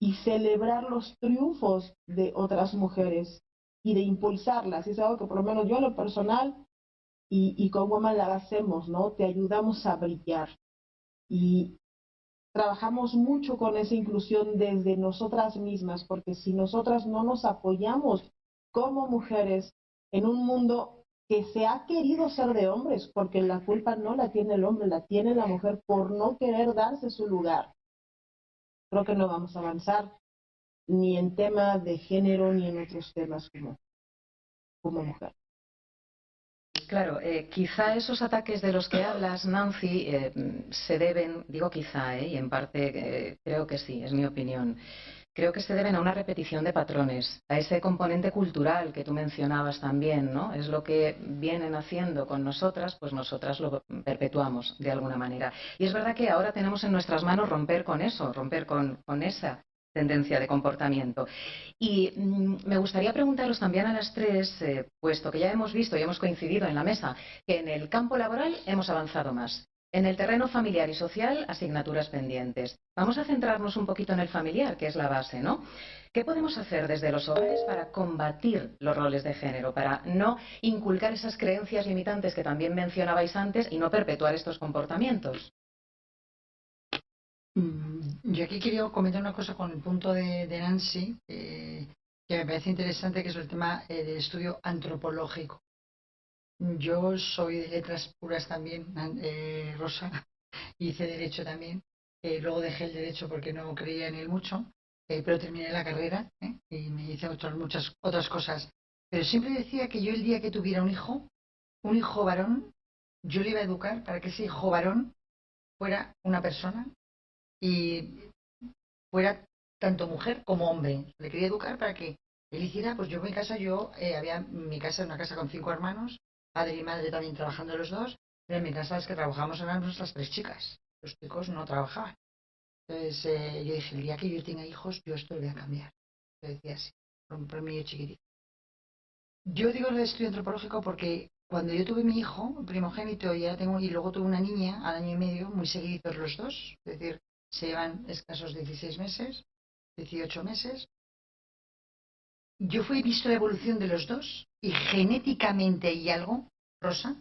y celebrar los triunfos de otras mujeres y de impulsarlas. Es algo que por lo menos yo en lo personal y con Woman la hacemos, ¿no? Te ayudamos a brillar y trabajamos mucho con esa inclusión desde nosotras mismas, porque si nosotras no nos apoyamos como mujeres en un mundo que se ha querido ser de hombres, porque la culpa no la tiene el hombre, la tiene la mujer por no querer darse su lugar, creo que no vamos a avanzar ni en temas de género ni en otros temas como mujer. Claro, quizá esos ataques de los que hablas, Nancy, se deben, digo quizá, y en parte creo que sí, es mi opinión, creo que se deben a una repetición de patrones, a ese componente cultural que tú mencionabas también, ¿no? Es lo que vienen haciendo con nosotras, pues nosotras lo perpetuamos de alguna manera. Y es verdad que ahora tenemos en nuestras manos romper con eso, romper con esa tendencia de comportamiento. Y me gustaría preguntaros también a las tres, puesto que ya hemos visto y hemos coincidido en la mesa, que en el campo laboral hemos avanzado más. En el terreno familiar y social, asignaturas pendientes. Vamos a centrarnos un poquito en el familiar, que es la base, ¿no? ¿Qué podemos hacer desde los hogares para combatir los roles de género, para no inculcar esas creencias limitantes que también mencionabais antes y no perpetuar estos comportamientos? Yo aquí quería comentar una cosa con el punto de Nancy, que me parece interesante, que es el tema del estudio antropológico. Yo soy de letras puras también, Rosa, hice derecho también, luego dejé el derecho porque no creía en él mucho, pero terminé la carrera y me hice muchas otras cosas. Pero siempre decía que yo el día que tuviera un hijo varón, yo le iba a educar para que ese hijo varón fuera una persona y fuera tanto mujer como hombre. Le quería educar para que él hiciera, pues yo en mi casa, había mi casa, una casa con 5 hermanos, padre y madre también trabajando los dos, pero en mi casa las que trabajábamos eran nuestras 3 chicas, los chicos no trabajaban. Entonces yo dije, el día que yo tenga hijos, yo esto lo voy a cambiar. Yo decía así, por mí yo chiquitito. Yo digo el estudio antropológico porque cuando yo tuve mi hijo, primogénito, y luego tuve una niña al año y medio, muy seguidos los dos, es decir, se llevan escasos 16 meses, 18 meses. Yo fui visto la evolución de los dos y genéticamente hay algo, Rosa,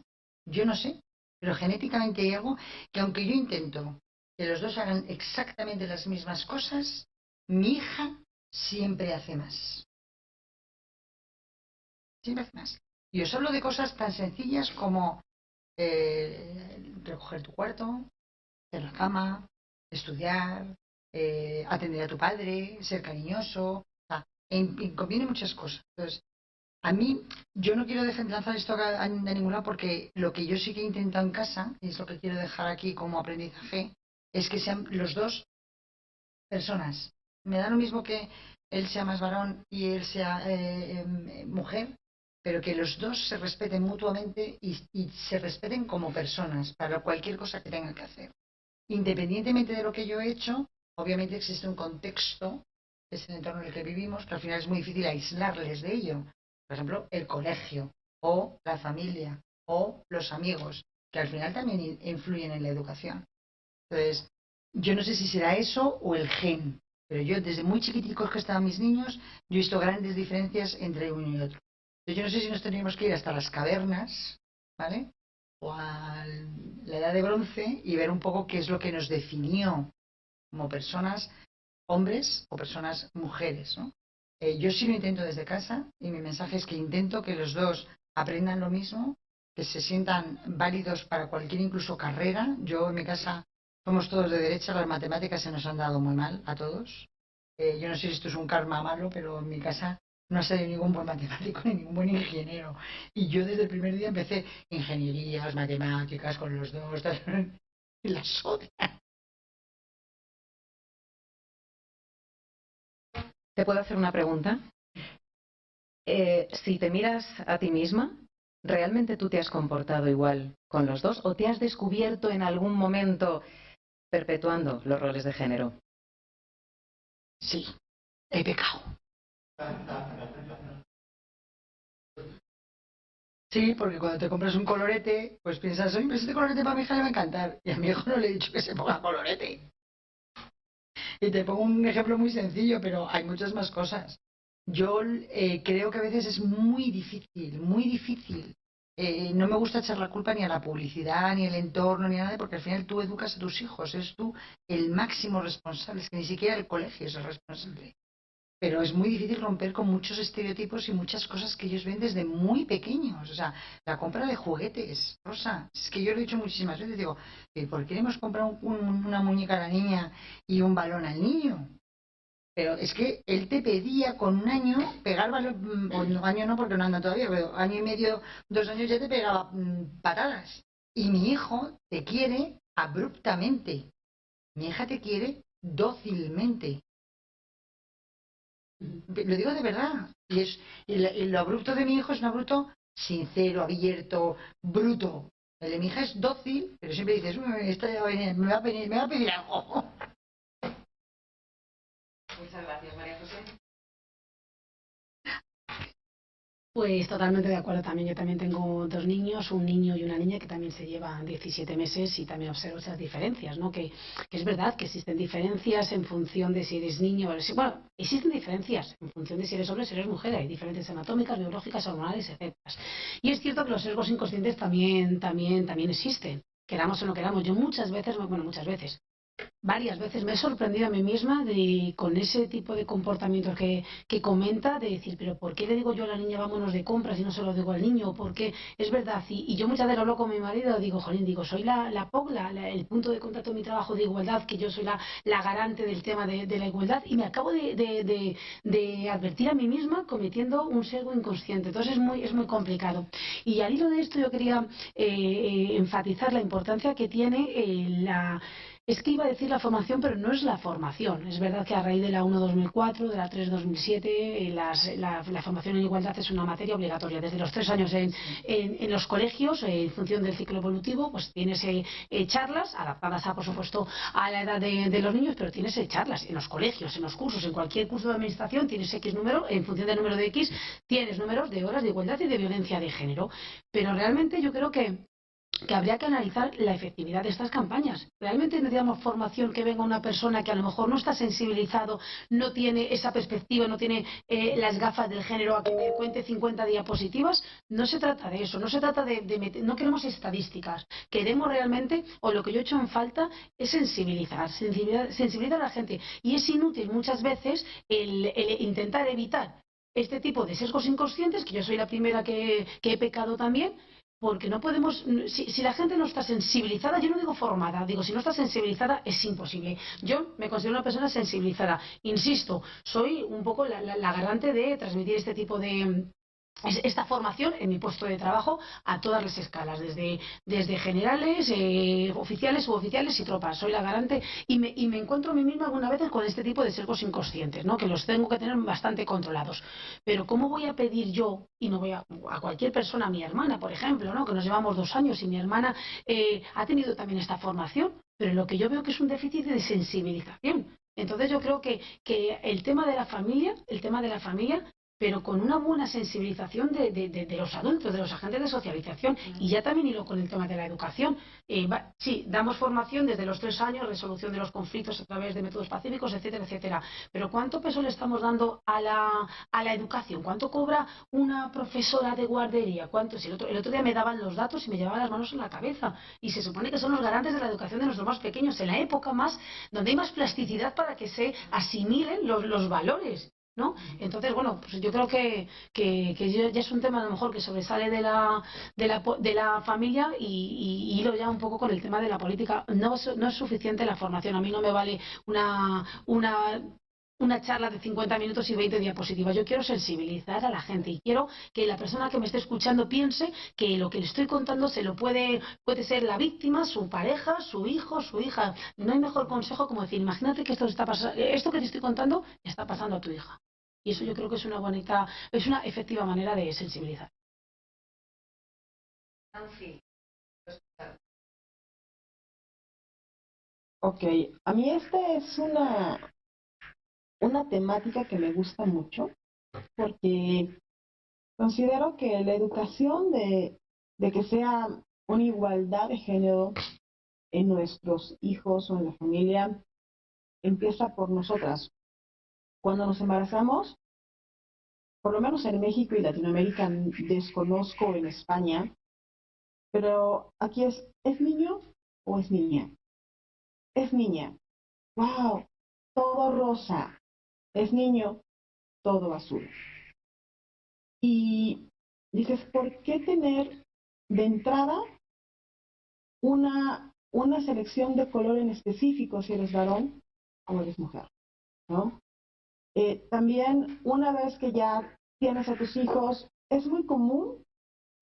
yo no sé, pero genéticamente hay algo que aunque yo intento que los dos hagan exactamente las mismas cosas, mi hija siempre hace más. Siempre hace más. Y os hablo de cosas tan sencillas como recoger tu cuarto, hacer la cama, estudiar, atender a tu padre, ser cariñoso. Conviene muchas cosas. Entonces, a mí, yo no quiero lanzar esto de ningún lado porque lo que yo sí que he intentado en casa, y es lo que quiero dejar aquí como aprendizaje, es que sean los dos personas. Me da lo mismo que él sea más varón y él sea mujer, pero que los dos se respeten mutuamente y se respeten como personas para cualquier cosa que tengan que hacer. Independientemente de lo que yo he hecho, obviamente existe un contexto, que es el entorno en el que vivimos, que al final es muy difícil aislarles de ello. Por ejemplo, el colegio, o la familia, o los amigos, que al final también influyen en la educación. Entonces, yo no sé si será eso o el gen, pero yo desde muy chiquiticos que estaban mis niños, yo he visto grandes diferencias entre uno y otro. Entonces, yo no sé si nos tendríamos que ir hasta las cavernas, ¿vale? O a la edad de bronce y ver un poco qué es lo que nos definió como personas, hombres o personas mujeres, ¿no? Yo sí lo intento desde casa y mi mensaje es que intento que los dos aprendan lo mismo, que se sientan válidos para cualquier incluso carrera. Yo en mi casa somos todos de derecha, las matemáticas se nos han dado muy mal a todos. Yo no sé si esto es un karma malo, pero en mi casa no ha salido ningún buen matemático ni ningún buen ingeniero. Y yo desde el primer día empecé ingenierías, matemáticas con los dos, y las odian. ¿Te puedo hacer una pregunta? Si te miras a ti misma, ¿realmente tú te has comportado igual con los dos o te has descubierto en algún momento perpetuando los roles de género? Sí, he pecado. Sí, porque cuando te compras un colorete, pues piensas, oye, pero este colorete para mi hija le va a encantar. Y a mi hijo no le he dicho que se ponga colorete. Y te pongo un ejemplo muy sencillo, pero hay muchas más cosas. Yo creo que a veces es muy difícil, muy difícil. No me gusta echar la culpa ni a la publicidad, ni al entorno, ni a nada, porque al final tú educas a tus hijos, eres tú el máximo responsable, es que ni siquiera el colegio es el responsable. Pero es muy difícil romper con muchos estereotipos y muchas cosas que ellos ven desde muy pequeños. O sea, la compra de juguetes, Rosa, es que yo lo he dicho muchísimas veces, digo, ¿por qué hemos comprado una muñeca a la niña y un balón al niño? Pero es que él te pedía con un año pegar balón, o un año no porque no anda todavía, pero año y medio, 2 años ya te pegaba patadas. Y mi hijo te quiere abruptamente. Mi hija te quiere dócilmente. Lo digo de verdad. Y lo abrupto de mi hijo es un abrupto sincero, abierto, bruto. El de mi hija es dócil, pero siempre dices, esta ya me va a pedir algo. Muchas gracias, María José. Pues totalmente de acuerdo también. Yo también tengo dos niños, un niño y una niña que también se llevan 17 meses y también observo esas diferencias, ¿no? Que es verdad que existen diferencias en función de si eres niño o eres... Bueno, existen diferencias en función de si eres hombre o si eres mujer. Hay diferencias anatómicas, biológicas, hormonales, etcétera. Y es cierto que los sesgos inconscientes también existen. Queramos o no queramos. Yo varias veces me he sorprendido a mí misma con ese tipo de comportamientos que comenta, de decir, pero ¿por qué le digo yo a la niña vámonos de compras y no se lo digo al niño? Porque es verdad, y yo muchas veces hablo con mi marido, digo, jolín, digo, soy la POC, el punto de contacto de mi trabajo de igualdad, que yo soy la garante del tema de la igualdad, y me acabo de advertir a mí misma cometiendo un sesgo inconsciente. Entonces es muy complicado. Y al hilo de esto yo quería enfatizar la importancia que tiene es que iba a decir la formación, pero no es la formación. Es verdad que a raíz de la 1-2004, de la 3-2007, la formación en igualdad es una materia obligatoria. Desde los 3 años en los colegios, en función del ciclo evolutivo, pues tienes charlas, adaptadas por supuesto, a la edad de los niños, pero tienes charlas en los colegios, en los cursos, en cualquier curso de administración, tienes X número, en función del número de X, tienes números de horas de igualdad y de violencia de género. Pero realmente yo creo que habría que analizar la efectividad de estas campañas. ¿Realmente necesitamos formación que venga una persona que a lo mejor no está sensibilizado, no tiene esa perspectiva, no tiene las gafas del género a que me cuente 50 diapositivas? No se trata de eso, no se trata no queremos estadísticas, queremos realmente, o lo que yo he hecho en falta, es sensibilizar a la gente. Y es inútil muchas veces el intentar evitar este tipo de sesgos inconscientes, que yo soy la primera que he pecado también, porque no podemos, si la gente no está sensibilizada, yo no digo formada, digo, si no está sensibilizada es imposible. Yo me considero una persona sensibilizada, insisto, soy un poco la garante de transmitir este tipo de esta formación en mi puesto de trabajo a todas las escalas, desde generales, oficiales, suboficiales y tropas. Soy la garante y me encuentro a mí misma algunas veces con este tipo de sesgos inconscientes, ¿no? Que los tengo que tener bastante controlados. Pero ¿cómo voy a pedir yo, y no voy a cualquier persona, a mi hermana, por ejemplo, ¿no? Que nos llevamos 2 años y mi hermana ha tenido también esta formación, pero lo que yo veo que es un déficit de sensibilización. Entonces yo creo que el tema de la familia, pero con una buena sensibilización de los adultos, de los agentes de socialización, y ya también hilo con el tema de la educación. Sí, damos formación desde los 3 años, resolución de los conflictos a través de métodos pacíficos, etcétera, etcétera, pero ¿cuánto peso le estamos dando a la educación? ¿Cuánto cobra una profesora de guardería? ¿Cuánto? Si el otro día me daban los datos y me llevaban las manos en la cabeza, y se supone que son los garantes de la educación de nuestros más pequeños, en la época más donde hay más plasticidad para que se asimilen los valores, ¿no? Entonces, bueno, pues yo creo que ya es un tema a lo mejor que sobresale de la familia, y hilo ya un poco con el tema de la política. No es suficiente la formación. A mí no me vale una charla de 50 minutos y 20 diapositivas. Yo quiero sensibilizar a la gente y quiero que la persona que me esté escuchando piense que lo que le estoy contando puede ser la víctima, su pareja, su hijo, su hija. No hay mejor consejo como decir, imagínate que esto que te estoy contando está pasando a tu hija. Y eso yo creo que es una efectiva manera de sensibilizar. Ok, a mí esta es una temática que me gusta mucho porque considero que la educación de que sea una igualdad de género en nuestros hijos o en la familia empieza por nosotras. Cuando nos embarazamos, por lo menos en México y Latinoamérica, desconozco en España, pero aquí ¿es niño o es niña? Es niña. ¡Wow! Todo rosa. Es niño, todo azul. Y dices, ¿por qué tener de entrada una selección de color en específico si eres varón o eres mujer? ¿No? También, una vez que ya tienes a tus hijos, es muy común,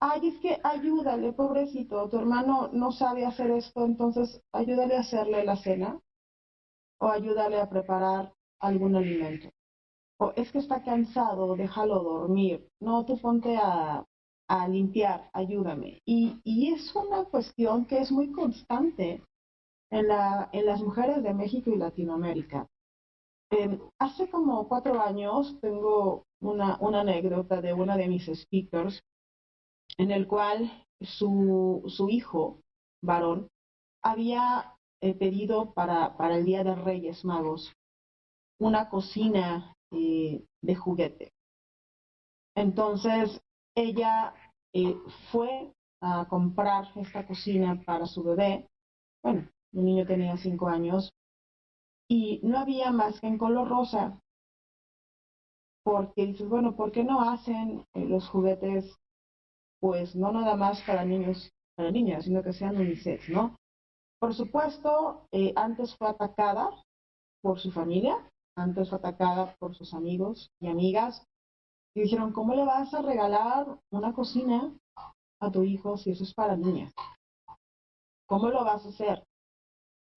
ay, es que ayúdale, pobrecito, tu hermano no sabe hacer esto, entonces ayúdale a hacerle la cena o ayúdale a preparar algún alimento. o es que está cansado, déjalo dormir, no, tú ponte a limpiar, ayúdame. Y es una cuestión que es muy constante en las mujeres de México y Latinoamérica. Hace como 4 años tengo una anécdota de una de mis speakers en el cual su hijo varón había pedido para el Día de Reyes Magos una cocina de juguete. Entonces ella eh, fue a comprar esta cocina para su bebé. Bueno, el niño tenía 5 años y no había más que en color rosa, porque dices, bueno, ¿por qué no hacen los juguetes, pues no nada más para niños, para niñas, sino que sean unisex, ¿no? Por supuesto, antes fue atacada por su familia, antes fue atacada por sus amigos y amigas, y dijeron, ¿cómo le vas a regalar una cocina a tu hijo si eso es para niñas? ¿Cómo lo vas a hacer?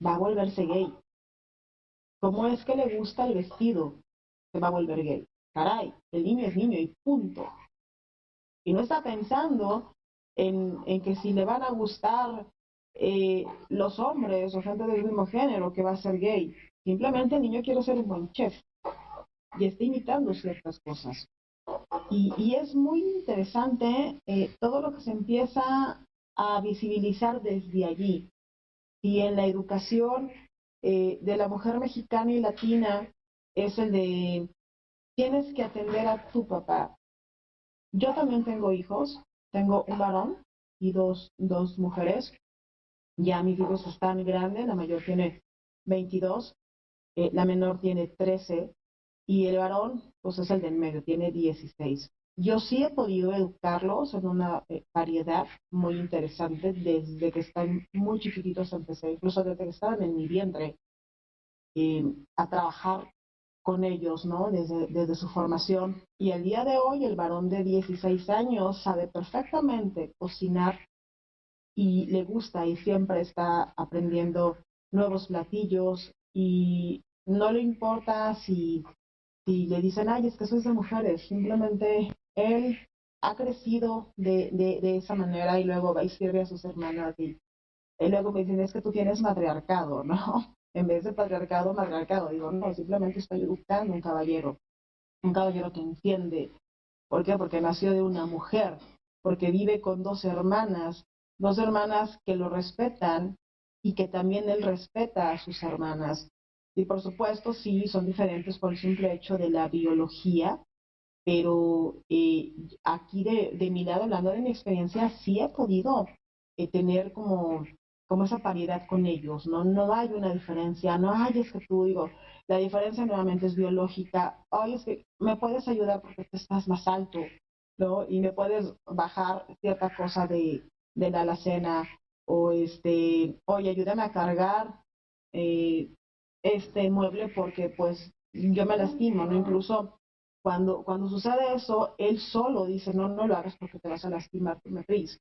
Va a volverse gay. ¿Cómo es que le gusta el vestido? Se va a volver gay. Caray, el niño es niño y punto. Y no está pensando en que si le van a gustar los hombres o gente del mismo género que va a ser gay. Simplemente el niño quiere ser un buen chef y está imitando ciertas cosas. Y es muy interesante todo lo que se empieza a visibilizar desde allí. Y en la educación de la mujer mexicana y latina es el de tienes que atender a tu papá. Yo también tengo hijos, tengo un varón y dos mujeres. Ya mis hijos están grandes, la mayor tiene 22, la menor tiene 13 y el varón pues es el del medio, tiene 16. Yo sí he podido educarlos en una variedad muy interesante desde que están muy chiquititos, empecé incluso desde que estaban en mi vientre a trabajar con ellos, ¿no? Desde su formación. Y el día de hoy el varón de 16 años sabe perfectamente cocinar y le gusta y siempre está aprendiendo nuevos platillos y no le importa si le dicen, ay, es que eso es de mujeres, simplemente él ha crecido de esa manera y luego va y sirve a sus hermanas y luego me dicen, es que tú tienes matriarcado, ¿no? En vez de patriarcado, matriarcado. Digo, no, simplemente estoy educando un caballero que entiende. ¿Por qué? Porque nació de una mujer, porque vive con dos hermanas que lo respetan y que también él respeta a sus hermanas. Y por supuesto, sí, son diferentes por el simple hecho de la biología, pero aquí de mi lado, hablando de mi experiencia, sí he podido tener como esa paridad con ellos, ¿no? No hay una diferencia, no hay, es que tú digo, la diferencia nuevamente es biológica, oye, es que me puedes ayudar porque tú estás más alto, ¿no? Y me puedes bajar cierta cosa de la alacena, o oye, ayúdame a cargar eh, este mueble porque pues yo me lastimo, ¿no? Incluso cuando sucede eso, él solo dice, no, no lo hagas porque te vas a lastimar, tú me ríes,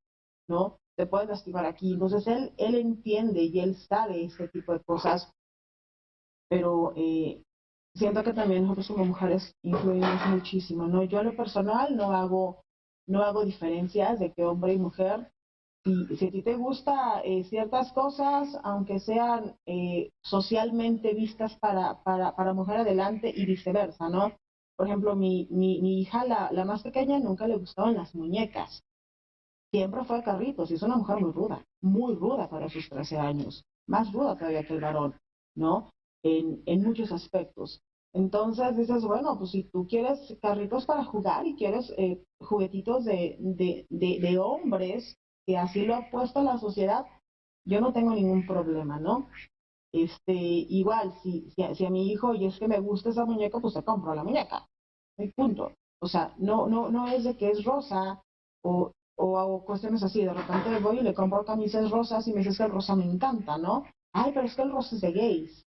¿no? Te puedes lastimar aquí. Entonces él entiende y él sabe este tipo de cosas, pero siento que también nosotros como mujeres influimos muchísimo, ¿no? Yo en lo personal no hago diferencias de que hombre y mujer. Si a ti te gusta ciertas cosas, aunque sean socialmente vistas para mujer adelante y viceversa, ¿no? Por ejemplo, mi hija, la más pequeña, nunca le gustaban las muñecas. Siempre fue de carritos y es una mujer muy ruda para sus 13 años, más ruda todavía que el varón, ¿no? En muchos aspectos. Entonces dices, bueno, pues si tú quieres carritos para jugar y quieres juguetitos de hombres, que así lo ha puesto la sociedad, yo no tengo ningún problema, ¿no? Igual, si a mi hijo, y es que me gusta esa muñeca, pues te compro la muñeca. Y punto. O sea, no es de que es rosa o, o hago cuestiones así. De repente voy y le compro camisas rosas y me dices que el rosa me encanta, ¿no? Ay, pero es que el rosa es de gays.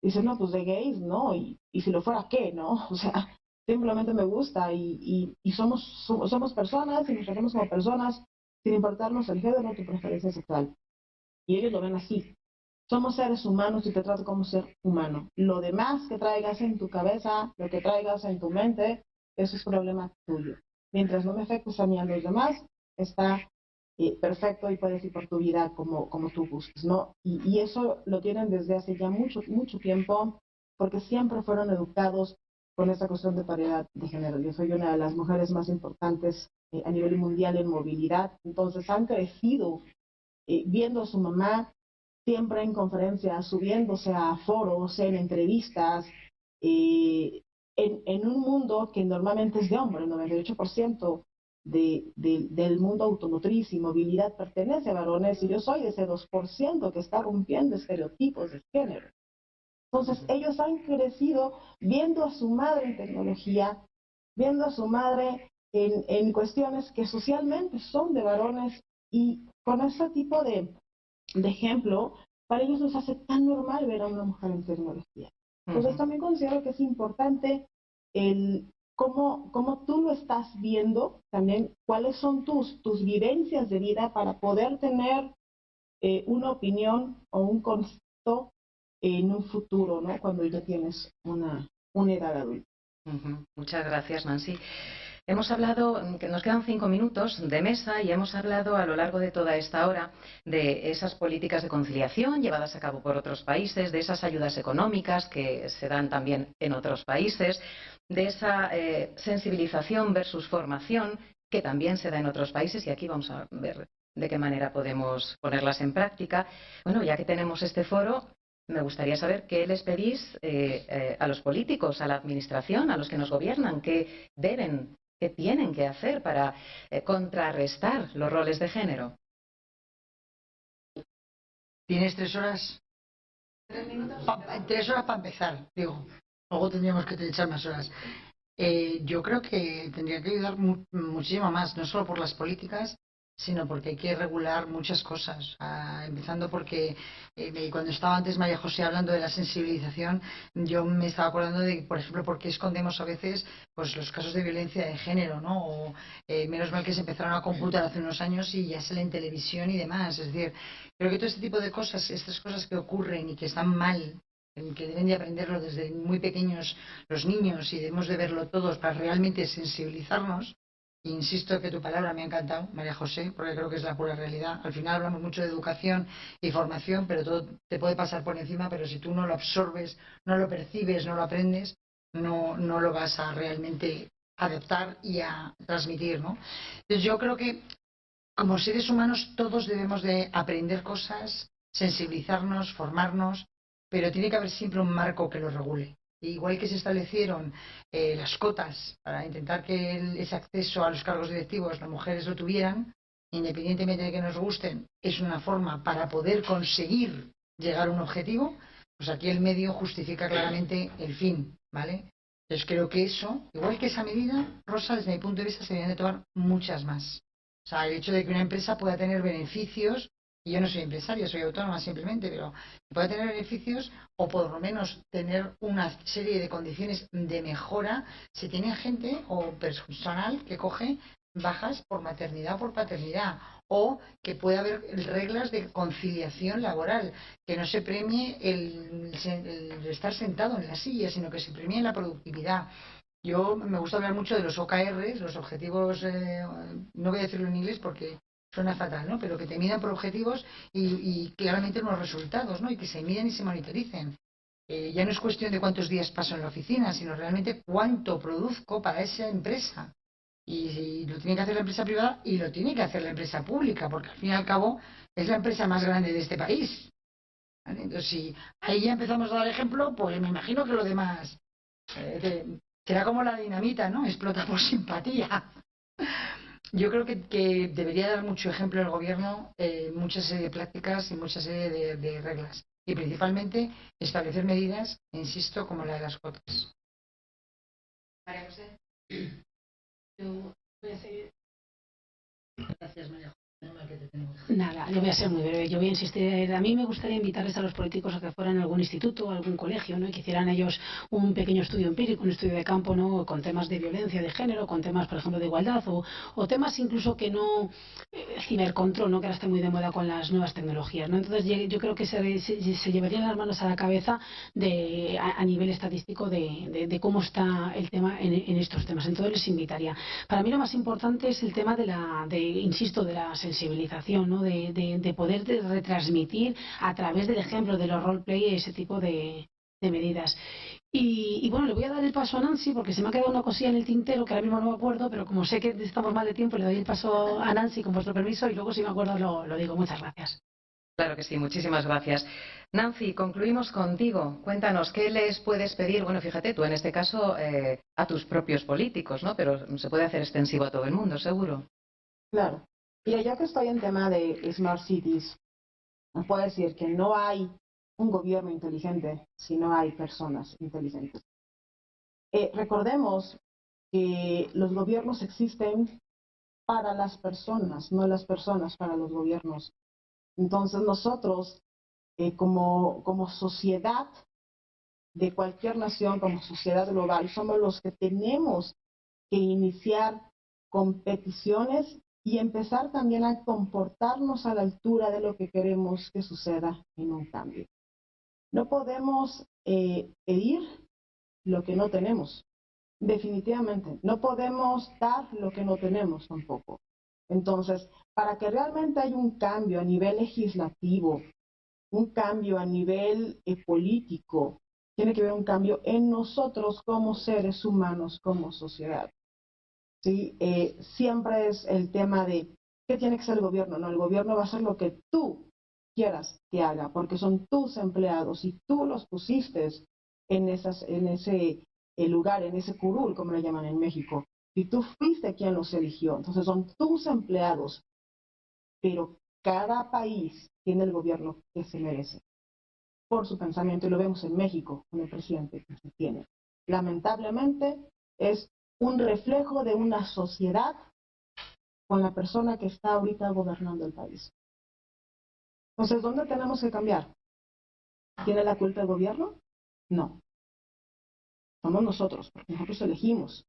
Dices, no, pues de gays, ¿no? Y si lo fuera, ¿qué, no? O sea, simplemente me gusta y somos personas y nos tratamos como personas sin importarnos el género o tu preferencia sexual. Y ellos lo ven así. Somos seres humanos y te trato como ser humano. Lo demás que traigas en tu cabeza, lo que traigas en tu mente, eso es problema tuyo. Mientras no me afectes a mí a los demás, está perfecto y puedes ir por tu vida como tú gustes, ¿no? Y eso lo tienen desde hace ya mucho tiempo, porque siempre fueron educados con esta cuestión de paridad de género. Yo soy una de las mujeres más importantes a nivel mundial en movilidad, entonces han crecido viendo a su mamá siempre en conferencias, subiéndose a foros, en entrevistas, en un mundo que normalmente es de hombre, el 98% del mundo automotriz y movilidad pertenece a varones, y yo soy ese 2% que está rompiendo estereotipos de género. Entonces ellos han crecido viendo a su madre en tecnología, viendo a su madre en cuestiones que socialmente son de varones, y con ese tipo de ejemplo, para ellos les hace tan normal ver a una mujer en tecnología. Entonces también considero que es importante el cómo tú lo estás viendo, también cuáles son tus vivencias de vida para poder tener una opinión o un concepto en un futuro, ¿no? Cuando ya tienes una edad adulta. Muchas gracias, Nancy. Hemos hablado, que nos quedan 5 minutos de mesa, y hemos hablado a lo largo de toda esta hora de esas políticas de conciliación llevadas a cabo por otros países, de esas ayudas económicas que se dan también en otros países, de esa sensibilización versus formación que también se da en otros países, y aquí vamos a ver de qué manera podemos ponerlas en práctica. Bueno, ya que tenemos este foro, me gustaría saber qué les pedís a los políticos, a la administración, a los que nos gobiernan, qué deben, qué tienen que hacer para contrarrestar los roles de género. ¿Tienes 3 horas? 3 minutos. 3 horas para empezar, digo. Luego tendríamos que echar más horas. Yo creo que tendría que ayudar muchísimo más, no solo por las políticas, sino porque hay que regular muchas cosas. Empezando porque cuando estaba antes María José hablando de la sensibilización, yo me estaba acordando de, por ejemplo, por qué escondemos a veces pues los casos de violencia de género, ¿no? O menos mal que se empezaron a computar hace unos años y ya sale en televisión y demás. Es decir, creo que todo este tipo de cosas, estas cosas que ocurren y que están mal, que deben de aprenderlo desde muy pequeños los niños, y debemos de verlo todos para realmente sensibilizarnos. Insisto que tu palabra me ha encantado, María José, porque creo que es la pura realidad. Al final hablamos mucho de educación y formación, pero todo te puede pasar por encima, pero si tú no lo absorbes, no lo percibes, no lo aprendes, no lo vas a realmente adaptar y a transmitir, ¿no? Entonces yo creo que como seres humanos todos debemos de aprender cosas, sensibilizarnos, formarnos, pero tiene que haber siempre un marco que lo regule. Igual que se establecieron las cotas para intentar que ese acceso a los cargos directivos las mujeres lo tuvieran, independientemente de que nos gusten, es una forma para poder conseguir llegar a un objetivo, pues aquí el medio justifica claramente el fin, ¿vale? Entonces creo que eso, igual que esa medida, Rosa, desde mi punto de vista, se deberían de tomar muchas más. O sea, el hecho de que una empresa pueda tener beneficios, y yo no soy empresaria, soy autónoma simplemente, pero pueda tener beneficios o por lo menos tener una serie de condiciones de mejora si tiene gente o personal que coge bajas por maternidad o por paternidad, o que pueda haber reglas de conciliación laboral, que no se premie el estar sentado en la silla, sino que se premie la productividad. Yo me gusta hablar mucho de los OKRs, los objetivos, no voy a decirlo en inglés porque suena fatal, ¿no? Pero que te midan por objetivos y claramente unos resultados, ¿no? Y que se miden y se monitoricen. Ya no es cuestión de cuántos días paso en la oficina, sino realmente cuánto produzco para esa empresa. Y lo tiene que hacer la empresa privada y lo tiene que hacer la empresa pública, porque al fin y al cabo es la empresa más grande de este país. ¿Vale? Entonces, si ahí ya empezamos a dar ejemplo, pues me imagino que lo demás será como la dinamita, ¿no? Explota por simpatía. Yo creo que debería dar mucho ejemplo el gobierno, mucha serie de prácticas y mucha serie de reglas. Y principalmente establecer medidas, insisto, como la de las cuotas. María José, yo voy a seguir. Gracias, María. Nada, yo voy a ser muy breve. Yo voy a insistir. A mí me gustaría invitarles a los políticos a que fueran a algún instituto, a algún colegio, ¿no? Y que hicieran ellos un pequeño estudio empírico, un estudio de campo, ¿no? Con temas de violencia de género, con temas, por ejemplo, de igualdad o temas incluso que no cibercontrol, ¿no? Que ahora está muy de moda con las nuevas tecnologías, ¿no? Entonces yo creo que se llevarían las manos a la cabeza a nivel estadístico de cómo está el tema en estos temas. Entonces les invitaría. Para mí lo más importante es el tema insisto, de la sensibilización, ¿no? De poder retransmitir a través del ejemplo de los roleplay ese tipo de medidas. Y bueno, le voy a dar el paso a Nancy porque se me ha quedado una cosilla en el tintero que ahora mismo no me acuerdo, pero como sé que estamos mal de tiempo, le doy el paso a Nancy con vuestro permiso y luego si me acuerdo lo digo. Muchas gracias. Claro que sí, muchísimas gracias. Nancy, concluimos contigo. Cuéntanos, ¿qué les puedes pedir? Bueno, fíjate, tú en este caso a tus propios políticos, ¿no? Pero se puede hacer extensivo a todo el mundo, seguro. Claro. Mira, ya que estoy en tema de Smart Cities, puedo decir que no hay un gobierno inteligente si no hay personas inteligentes. Recordemos que los gobiernos existen para las personas, no las personas para los gobiernos. Entonces nosotros, como sociedad de cualquier nación, como sociedad global, somos los que tenemos que iniciar competiciones y empezar también a comportarnos a la altura de lo que queremos que suceda en un cambio. No podemos pedir lo que no tenemos. Definitivamente, no podemos dar lo que no tenemos tampoco. Entonces, para que realmente haya un cambio a nivel legislativo, un cambio a nivel político, tiene que haber un cambio en nosotros como seres humanos, como sociedad. ¿Sí? Siempre es el tema de ¿qué tiene que ser el gobierno? No, el gobierno va a hacer lo que tú quieras que haga, porque son tus empleados y tú los pusiste en ese lugar, en ese curul, como le llaman en México, y tú fuiste quien los eligió. Entonces son tus empleados, pero cada país tiene el gobierno que se merece por su pensamiento, y lo vemos en México con el presidente que se tiene. Lamentablemente es un reflejo de una sociedad con la persona que está ahorita gobernando el país. Entonces, ¿dónde tenemos que cambiar? ¿Tiene la culpa el gobierno? No. Somos nosotros, porque nosotros elegimos.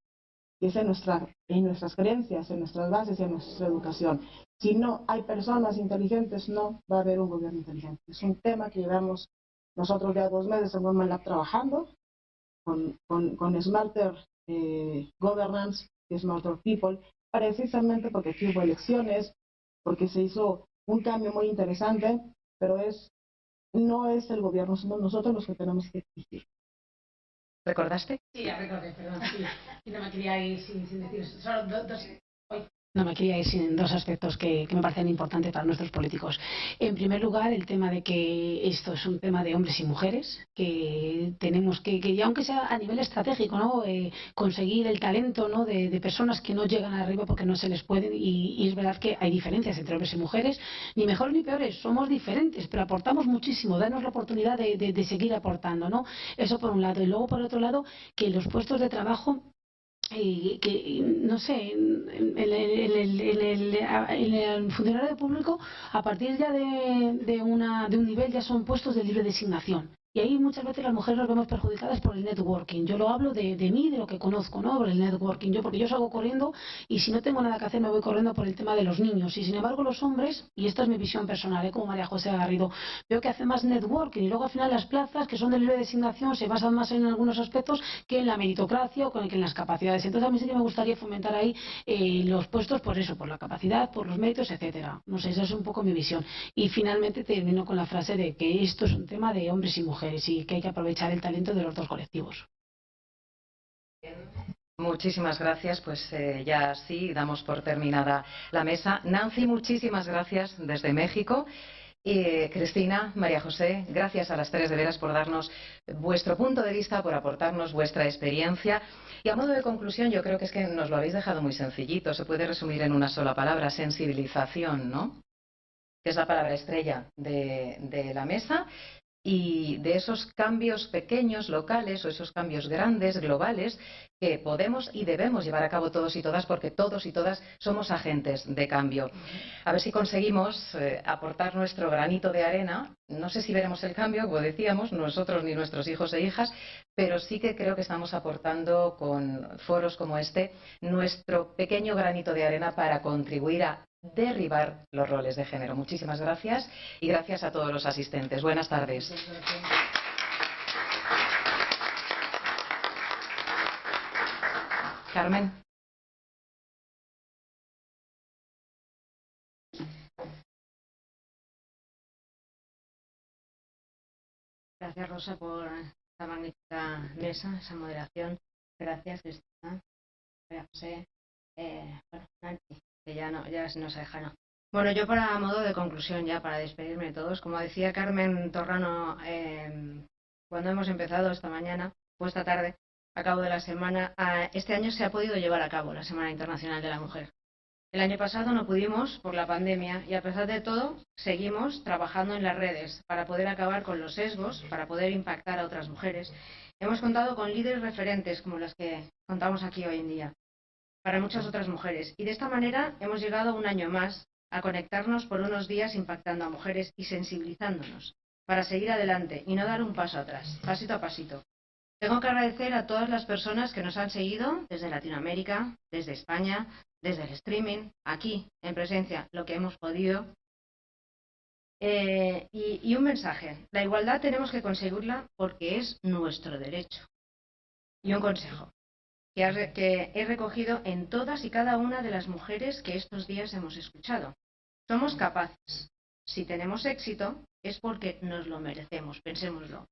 Y es en nuestras creencias, en nuestras bases y en nuestra educación. Si no hay personas inteligentes, no va a haber un gobierno inteligente. Es un tema que llevamos nosotros ya 2 meses en Women Lab trabajando con Smarter Governance y Smarter People, precisamente porque aquí hubo elecciones, porque se hizo un cambio muy interesante, pero no es el gobierno, somos nosotros los que tenemos que exigir. ¿Recordaste? Sí, ya recordé, perdón. Sí. Y no me quería ir sin decir solo no me quería ir sin dos aspectos que me parecen importantes para nuestros políticos. En primer lugar, el tema de que esto es un tema de hombres y mujeres, que tenemos que aunque sea a nivel estratégico, ¿no? Conseguir el talento, ¿no? de personas que no llegan arriba porque no se les pueden, y es verdad que hay diferencias entre hombres y mujeres, ni mejores ni peores, somos diferentes, pero aportamos muchísimo, danos la oportunidad de seguir aportando, ¿no? Eso por un lado. Y luego, por otro lado, que los puestos de trabajo no sé, en el funcionario público, a partir ya de un nivel, ya son puestos de libre designación. Y ahí muchas veces las mujeres nos vemos perjudicadas por el networking. Yo lo hablo de mí, de lo que conozco, ¿no? Por el networking. Porque yo salgo corriendo y si no tengo nada que hacer me voy corriendo por el tema de los niños. Y sin embargo los hombres, y esta es mi visión personal, como María José Garrido, veo que hacen más networking y luego al final las plazas que son de libre designación se basan más en algunos aspectos que en la meritocracia o que en las capacidades. Entonces a mí sí que me gustaría fomentar ahí los puestos por eso, por la capacidad, por los méritos, etcétera. No sé, esa es un poco mi visión. Y finalmente termino con la frase de que esto es un tema de hombres y mujeres y que hay que aprovechar el talento de los dos colectivos. Muchísimas gracias, pues ya sí damos por terminada la mesa. Nancy, muchísimas gracias desde México. Y Cristina, María José, gracias a las tres de veras por darnos vuestro punto de vista, por aportarnos vuestra experiencia. Y a modo de conclusión, yo creo que es que nos lo habéis dejado muy sencillito. Se puede resumir en una sola palabra: sensibilización, ¿no? Que es la palabra estrella de la mesa. y de esos cambios pequeños, locales, o esos cambios grandes, globales, que podemos y debemos llevar a cabo todos y todas, porque todos y todas somos agentes de cambio. A ver si conseguimos aportar nuestro granito de arena. No sé si veremos el cambio, como decíamos, nosotros ni nuestros hijos e hijas, pero sí que creo que estamos aportando con foros como este nuestro pequeño granito de arena para contribuir a derribar los roles de género. Muchísimas gracias y gracias a todos los asistentes. Buenas tardes. Carmen. Gracias, Rosa, por esta magnífica mesa, esa moderación. Gracias, Cristina, María José, bueno, Nancy, que ya se nos ha dejado. Bueno, yo para modo de conclusión, ya para despedirme de todos, como decía Carmen Torrano cuando hemos empezado esta mañana o esta tarde, a cabo de la semana, este año se ha podido llevar a cabo la Semana Internacional de la Mujer. El año pasado no pudimos por la pandemia y a pesar de todo seguimos trabajando en las redes para poder acabar con los sesgos, para poder impactar a otras mujeres. Hemos contado con líderes referentes como las que contamos aquí hoy en día, para muchas otras mujeres. Y de esta manera hemos llegado un año más a conectarnos por unos días impactando a mujeres y sensibilizándonos para seguir adelante y no dar un paso atrás, pasito a pasito. Tengo que agradecer a todas las personas que nos han seguido desde Latinoamérica, desde España, desde el streaming, aquí, en presencia, lo que hemos podido. Y un mensaje, la igualdad tenemos que conseguirla porque es nuestro derecho. Y un consejo, que he recogido en todas y cada una de las mujeres que estos días hemos escuchado. Somos capaces. Si tenemos éxito, es porque nos lo merecemos, pensémoslo.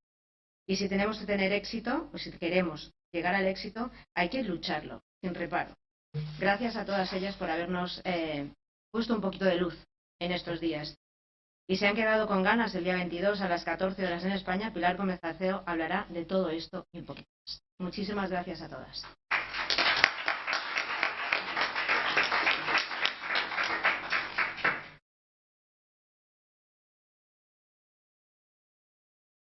Y si tenemos que tener éxito, o si queremos llegar al éxito, hay que lucharlo, sin reparo. Gracias a todas ellas por habernos puesto un poquito de luz en estos días. Y se han quedado con ganas, el día 22 a las 14 horas en España, Pilar Gómez Arceo hablará de todo esto y un poquito más. Muchísimas gracias a todas.